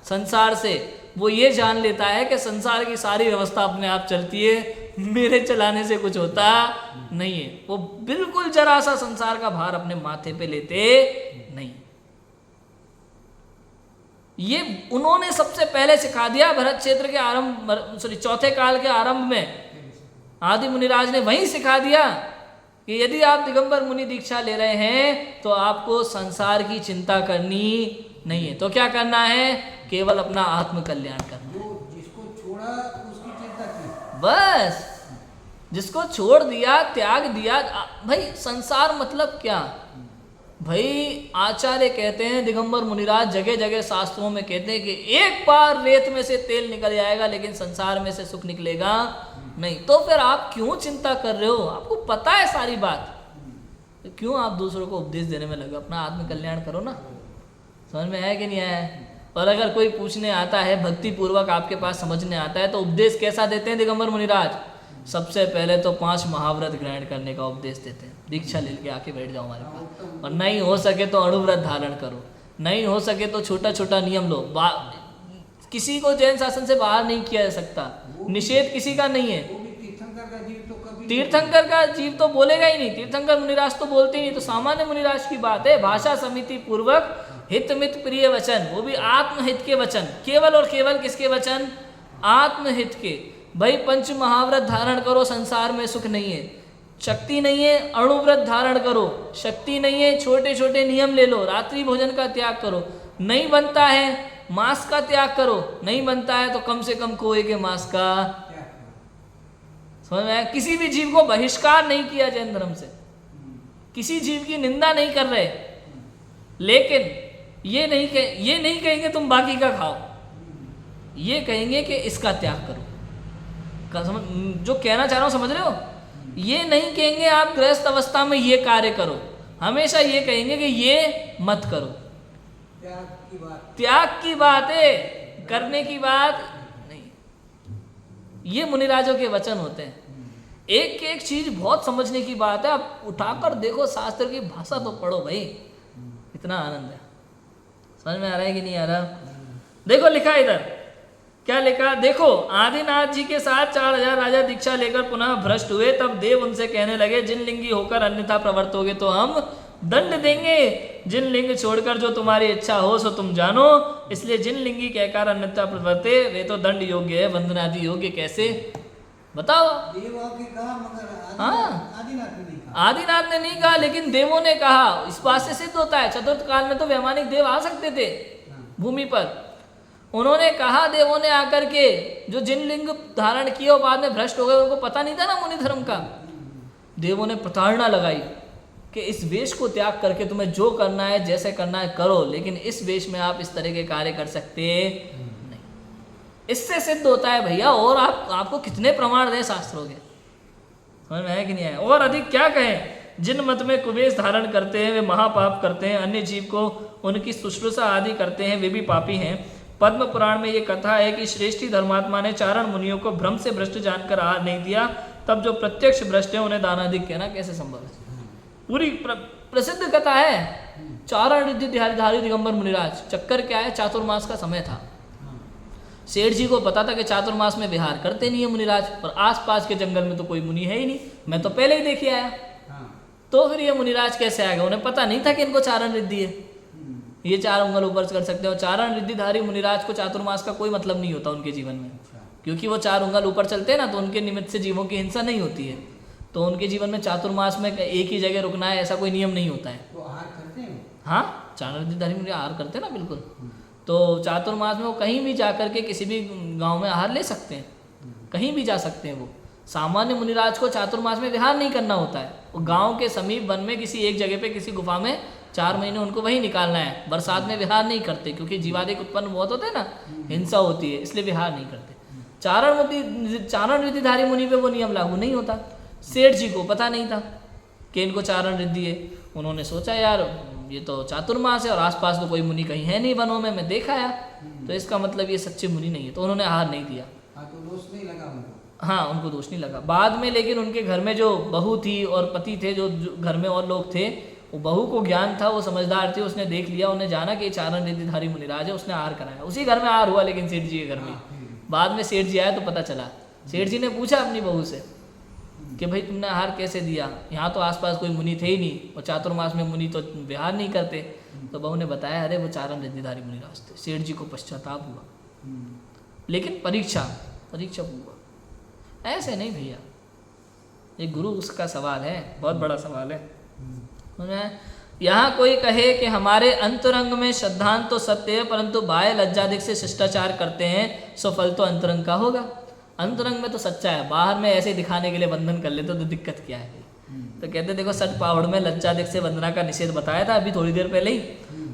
संसार से, वो ये जान लेता है कि संसार की सारी व्यवस्था अपने आप चलती है, मेरे चलाने से कुछ होता नहीं है। वो बिल्कुल जरा सा संसार का भार अपने माथे पे लेते नहीं। ये उन्होंने सबसे पहले सिखा दिया। भरत क्षेत्र के आरंभ, चौथे काल के आरंभ में आदि मुनिराज ने वहीं सिखा दिया कि यदि आप दिगंबर मुनि दीक्षा ले रहे हैं तो आपको संसार की चिंता करनी नहीं है। तो क्या करना है? केवल अपना आत्म कल्याण करना है। जिसको छोड़ा उसकी चिंता की, बस। जिसको छोड़ दिया, त्याग दिया। भाई संसार मतलब क्या? भाई आचार्य कहते हैं, दिगंबर मुनिराज जगह जगह शास्त्रों में कहते हैं कि एक बार रेत में से तेल निकल जाएगा लेकिन संसार में से सुख निकलेगा नहीं। तो फिर आप क्यों चिंता कर रहे हो? आपको पता है सारी बात, तो क्यों आप दूसरों को उपदेश देने में लगे? अपना आत्म कल्याण करो ना। समझ में आया कि नहीं आया? और अगर कोई पूछने आता है, भक्ति पूर्वक आपके पास समझने आता है, तो उपदेश कैसा देते हैं दिगंबर मुनिराज? सबसे पहले तो 5 महाव्रत ग्रहण करने का उपदेश देते हैं। दीक्षा लेके आके बैठ जाओ हमारे पास, और नहीं हो सके तो अणुव्रत धारण करो, नहीं हो सके तो छोटा छोटा नियम लो। किसी को जैन शासन से बाहर नहीं किया जा सकता, निषेध किसी का नहीं है। वो भी तीर्थंकर का जीव तो कभी तीर्थंकर का जीव तो बोलेगा ही नहीं, तीर्थंकर मुनिराज तो बोलते ही नहीं। तो सामान्य मुनिराज की बात है, भाषा समिति पूर्वक हित मित प्रिय वचन, वो भी आत्महित के वचन। केवल और केवल किसके वचन? आत्महित के। भाई 5 महाव्रत धारण करो, संसार में सुख नहीं है, शक्ति नहीं है, अणुव्रत धारण करो, शक्ति नहीं है, छोटे छोटे नियम ले लो, रात्रि भोजन का त्याग करो, नहीं बनता है मांस का त्याग करो, नहीं बनता है तो कम से कम कोए के मांस का। समझ में आया? किसी भी जीव को बहिष्कार नहीं किया जैन धर्म से, किसी जीव की निंदा नहीं कर रहे, लेकिन ये नहीं कहेंगे तुम बाकी का खाओ, ये कहेंगे कि इसका त्याग करो। जो कहना चाह रहा हूं समझ रहे हो? ये नहीं कहेंगे आप गृहस्थ अवस्था में ये कार्य करो, हमेशा ये कहेंगे कि ये मत करो। त्याग की बात है, करने की बात नहीं। ये मुनिराजों के वचन होते हैं। एक एक चीज बहुत समझने की बात है। आप उठाकर देखो, शास्त्र की भाषा तो पढ़ो भाई, इतना आनंद है। समझ में आ रहा है कि नहीं आ रहा? देखो लिखा इधर, क्या लिखा देखो। आदिनाथ जी के साथ 4000 राजा दीक्षा लेकर पुनः भ्रष्ट हुए, तब देव उनसे कहने लगे, जिन लिंगी होकर अन्यथा प्रवृत्त होगे तो हम दंड देंगे, जिन लिंग छोड़कर जो तुम्हारी इच्छा हो सो तुम जानो। इसलिए जिन लिंगी कहकर अन्यथा प्रवृत्ते वे तो दंड योग्य है, वंदनादि योग्य। कैसे बताओ? देवों की कहा मगर हाँ, आदिनाथ ने नहीं कहा। आदिनाथ ने नहीं कहा, लेकिन देवों ने कहा। इस बात से सिद्ध होता है चतुर्थ काल में तो वैमानिक देव आ सकते थे भूमि पर। उन्होंने कहा, देवों ने आकर के, जो जिन लिंग धारण किए और बाद में भ्रष्ट हो गए, उनको पता नहीं था ना मुनि धर्म का। देवों ने प्रताड़ना लगाई कि इस वेश को त्याग करके तुम्हें जो करना है, जैसे करना है करो, लेकिन इस वेश में आप इस तरह के कार्य कर सकते नहीं। इससे सिद्ध होता है भैया। और आपको कितने प्रमाण दें शास्त्रों के? समझ में है कि नहीं है? और अधिक क्या कहें? जिन मत में कुवेश धारण करते हैं वे महापाप करते हैं, अन्य जीव को उनकी शुश्रूषा आदि करते हैं वे भी पापी हैं। पद्म पुराण में ये कथा है कि श्रेष्ठी धर्मात्मा ने चारण मुनियों को भ्रम से भ्रष्ट जानकर आहार नहीं दिया, तब जो प्रत्यक्ष भ्रष्ट है उन्हें दानाधिक कहना कैसे संभव है? पूरी प्रसिद्ध कथा है। चारण रिद्धिधारी दिगंबर मुनिराज। चक्कर क्या है? चातुर्मास का समय था। सेठ जी को पता था कि चातुर्मास में विहार करते नहीं है मुनिराज, और आसपास के जंगल में तो कोई मुनि है ही नहीं, मैं तो पहले ही देखे आया। तो फिर ये मुनिराज कैसे आ गए? उन्हें पता नहीं था कि इनको चारण रिद्धि है, ये 4 उंगल ऊपर कर सकते हो। चारण रिद्धिधारी मुनिराज को चातुर्मास का कोई मतलब नहीं होता उनके जीवन में, क्योंकि वो 4 उंगल ऊपर चलते हैं ना, तो उनके निमित्त से जीवों की हिंसा नहीं होती है। तो उनके जीवन में चातुर्मास में एक ही जगह रुकना है ऐसा कोई नियम नहीं होता है। तो आहार करते हैं? हाँ, चारण रिद्धिधारी मुनि आहार करते हैं ना, बिल्कुल। तो चातुर्मास में वो कहीं भी जाकर के किसी भी गांव में आहार ले सकते हैं, कहीं भी जा सकते हैं। वो सामान्य मुनिराज को चातुर्मास में विहार नहीं करना होता है। वो गांव के समीप वन में किसी एक जगह पे किसी गुफा में 4 महीने उनको वहीं निकालना है। बरसात में विहार नहीं करते, क्योंकि जीवादिक उत्पन्न बहुत होते हैं ना, हिंसा होती है, इसलिए विहार नहीं करते। चारण रिद्धिधारी मुनि पे वो नियम लागू नहीं होता। सेठ जी को पता नहीं था कि इनको चारण रिद्धि है। उन्होंने सोचा यार ये तो चातुर्मास है और आसपास तो कोई मुनि कहीं है नहीं वनों में, मैं देखा आया, तो इसका मतलब ये सच्चे मुनि नहीं है। तो उन्होंने आहार नहीं दिया। तो दोष नहीं लगा उनको? हाँ, उनको दोष नहीं लगा। बाद में लेकिन उनके घर में जो बहू थी और पति थे, जो घर में और लोग थे, वो बहू को ज्ञान था, वो समझदार थी, उसने देख लिया, उन्हें जाना कि चारण रिद्धिधारी मुनिराज है, उसने आहार कराया। उसी घर में आहार हुआ, लेकिन सेठ जी के घर में। बाद में सेठ जी आया तो पता चला। सेठ जी ने पूछा अपनी बहू से कि भाई तुमने आहार कैसे दिया? यहाँ तो आसपास कोई मुनि थे ही नहीं, और चातुर्मास में मुनि तो विहार नहीं करते। तो बहू ने बताया, अरे वो चारण रिद्धिधारी मुनिराज थे। सेठ जी को पश्चाताप हुआ, लेकिन परीक्षा हुआ। ऐसे नहीं भैया, ये गुरु उसका सवाल है, बहुत बड़ा सवाल है। यहाँ कोई कहे कि हमारे अंतरंग में श्रद्धांत तो सत्य है, परंतु बाह्य लज्जादिक से शिष्टाचार करते हैं, सो फल तो अंतरंग का होगा। अंतरंग में तो सच्चा है, बाहर में ऐसे दिखाने के लिए बंधन कर लेते तो दिक्कत क्या है। तो कहते देखो सच पावड़ में लज्जादिक से वंदना का निषेध बताया था अभी थोड़ी देर पहले ही,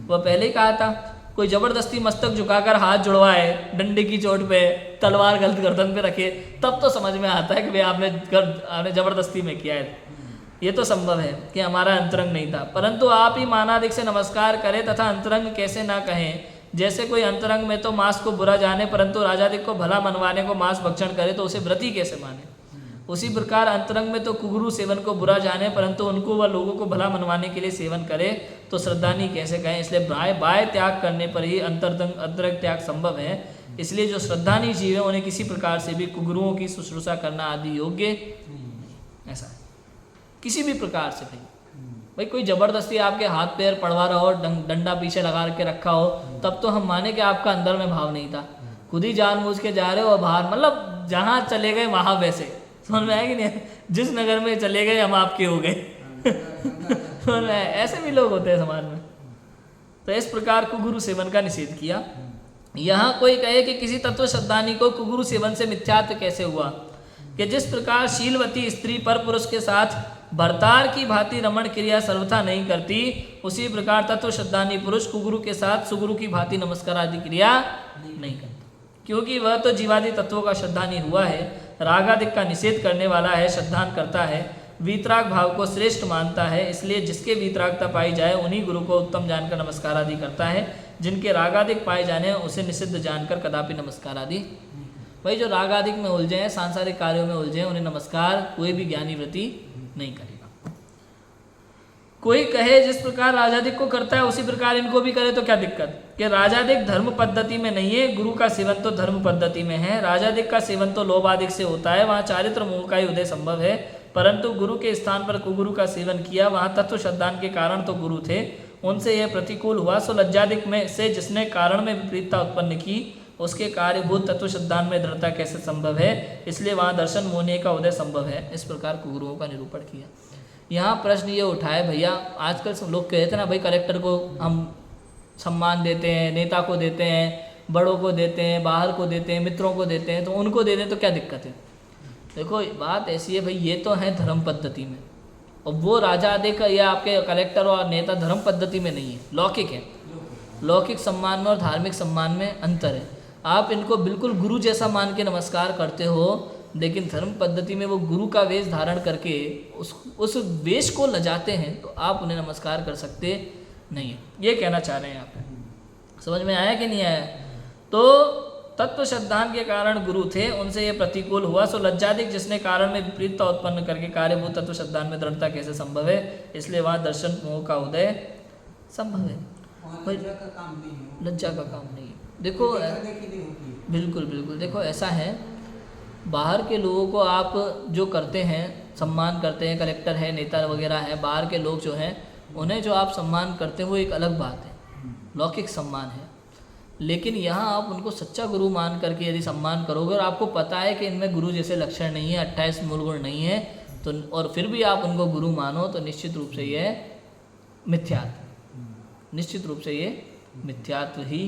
वो पहले ही कहा था। कोई जबरदस्ती मस्तक झुकाकर हाथ जुड़वाए डंडे की चोट पे, तलवार गलत गर्दन पे रखे, तब तो समझ में आता है कि भाई आपने जबरदस्ती में किया है। ये तो संभव है कि हमारा अंतरंग नहीं था, परंतु आप ही मानादिक से नमस्कार करें तथा अंतरंग कैसे ना कहें। जैसे कोई अंतरंग में तो मांस को बुरा जाने परंतु राजादिक को भला मनवाने को मांस भक्षण करे तो उसे व्रती कैसे माने। उसी प्रकार अंतरंग में तो कुगुरु सेवन को बुरा जाने परंतु उनको व लोगों को भला मनवाने के लिए सेवन करे तो श्रद्धानी कैसे कहें। इसलिए बाह्य त्याग करने पर ही अंतरंग त्याग संभव है। इसलिए जो श्रद्धानी जीव है उन्हें किसी प्रकार से भी कुगुरुओं की शुश्रूषा करना आदि योग्य ऐसा है, किसी भी प्रकार से। भाई कोई जबरदस्ती आपके हाथ पैर पड़वा रहा हो, डंडा पीछे लगा के रखा हो, तब तो हम माने कि आपका अंदर में भाव नहीं था, खुद ही जानबूझ के जा रहे हो बाहर, मतलब जहाँ चले गए वहाँ वैसे, समझ में आया कि नहीं। जिस नगर में चले गए हम आपके हो गए। समझ में आया? ऐसे भी लोग होते हैं समाज में। तो इस प्रकार कुगुरु सेवन का निषेध किया। यहाँ कोई कहे कि किसी तत्व श्रद्धानी को कुगुरु सेवन से मिथ्यात्व कैसे हुआ, कि जिस प्रकार शीलवती स्त्री पर पुरुष के साथ भरतार की भांति रमण क्रिया सर्वथा नहीं करती, उसी प्रकार तत्व श्रद्धानी पुरुष कुगुरु के साथ सुगुरु की भांति नमस्कार आदि क्रिया नहीं करता, क्योंकि वह तो जीवादि तत्वों का श्रद्धानी हुआ है, रागादिक का निषेध करने वाला है, श्रद्धान करता है, वीतराग भाव को श्रेष्ठ मानता है। इसलिए जिसके वीतरागता पाई जाए उन्हीं गुरु को उत्तम जानकर नमस्कार आदि करता है, जिनके रागादिक पाए जाने उसे निषिद्ध जानकर कदापि नमस्कार आदि। भाई जो रागादिक में उलझे हैं, सांसारिक कार्यों में उलझे हैं, उन्हें नमस्कार कोई भी ज्ञानी व्रती नहीं करेगा। कोई कहे जिस प्रकार राजादिक को करता है उसी प्रकार इनको भी करे तो क्या दिक्कत, कि राजादिक धर्म पद्धति में नहीं है, गुरु का सेवन तो धर्म पद्धति में है। राजादिक का सेवन तो लोभादिक से होता है, वहाँ चारित्र मोह का ही उदय संभव है, परंतु गुरु के स्थान पर कुगुरु का सेवन किया, वहाँ तत्व श्रद्धान के कारण तो गुरु थे, उनसे यह प्रतिकूल हुआ। सो लज्जादिक में से जिसने कारण में विपरीतता उत्पन्न की, उसके कार्यभूत तत्व श्रद्धान में दृढ़ता कैसे संभव है, इसलिए वहाँ दर्शन मोहनीय का उदय संभव है। इस प्रकार कुगुरुओं का निरूपण किया। यहाँ प्रश्न ये उठाए भैया, आजकल सब लोग कहते हैं ना भाई कलेक्टर को हम सम्मान देते हैं, नेता को देते हैं, बड़ों को देते हैं, बाहर को देते हैं, मित्रों को देते हैं, तो उनको दे दें तो क्या दिक्कत है। देखो बात ऐसी है भाई, ये तो है धर्म पद्धति में, और वो राजा आदि का या आपके कलेक्टर और नेता धर्म पद्धति में नहीं है, लौकिक है। लौकिक सम्मान में और धार्मिक सम्मान में अंतर है। आप इनको बिल्कुल गुरु जैसा मान के नमस्कार करते हो, लेकिन धर्म पद्धति में वो गुरु का वेश धारण करके उस वेश को लजाते हैं, तो आप उन्हें नमस्कार कर सकते नहीं है। ये कहना चाह रहे हैं आप, समझ में आया कि नहीं आया। तो तत्व श्रद्धान के कारण गुरु थे, उनसे ये प्रतिकूल हुआ। सो लज्जादिक जिसने कारण में विपरीतता उत्पन्न करके कार्यभूत तत्व श्रद्धान में दृढ़ता कैसे संभव है, इसलिए वहाँ दर्शन मोह का उदय संभव है। लज्जा का काम नहीं है, लज्जा का काम नहीं है। देखो बिल्कुल बिल्कुल, देखो ऐसा है, बाहर के लोगों को आप जो करते हैं, सम्मान करते हैं, कलेक्टर है, नेता वगैरह है, बाहर के लोग जो हैं उन्हें जो आप सम्मान करते हैं वो एक अलग बात है, लौकिक सम्मान है। लेकिन यहाँ आप उनको सच्चा गुरु मान करके यदि सम्मान करोगे और आपको पता है कि इनमें गुरु जैसे लक्षण नहीं है, 28 मूल गुण नहीं है, तो और फिर भी आप उनको गुरु मानो, तो निश्चित रूप से ये मिथ्यात्व, निश्चित रूप से ये मिथ्यात्व ही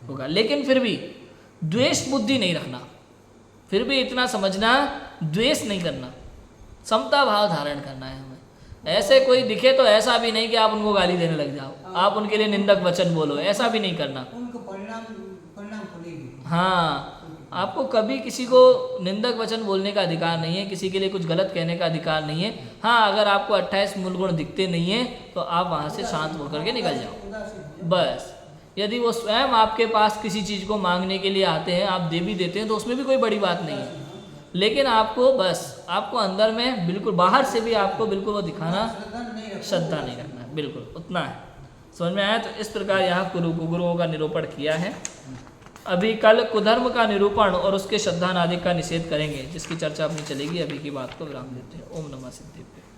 होगा। लेकिन फिर भी द्वेष बुद्धि नहीं रखना, फिर भी इतना समझना, द्वेष नहीं करना, समता भाव धारण करना है हमें। ऐसे कोई दिखे तो ऐसा भी नहीं कि आप उनको गाली देने लग जाओ, आप उनके लिए निंदक वचन बोलो, ऐसा भी नहीं करना। उनको परिणाम पड़ेगी। हाँ, आपको कभी किसी को निंदक वचन बोलने का अधिकार नहीं है, किसी के लिए कुछ गलत कहने का अधिकार नहीं है। हाँ, अगर आपको 28 मूल गुण दिखते नहीं है तो आप वहाँ से शांत होकर के निकल जाओ बस। यदि वो स्वयं आपके पास किसी चीज़ को मांगने के लिए आते हैं, आप दे भी देते हैं, तो उसमें भी कोई बड़ी बात नहीं है। लेकिन आपको बस, आपको अंदर में बिल्कुल, बाहर से भी आपको बिल्कुल वो दिखाना, श्रद्धा नहीं रखना है, बिल्कुल उतना है। समझ में आया। तो इस प्रकार यहाँ गुरुओं का निरूपण किया है। अभी कल कुधर्म का निरूपण और उसके श्रद्धान आदि का निषेध करेंगे, जिसकी चर्चा अपनी चलेगी। अभी की बात को विराम देते हैं। ओम नमः सिद्धेभ्यो।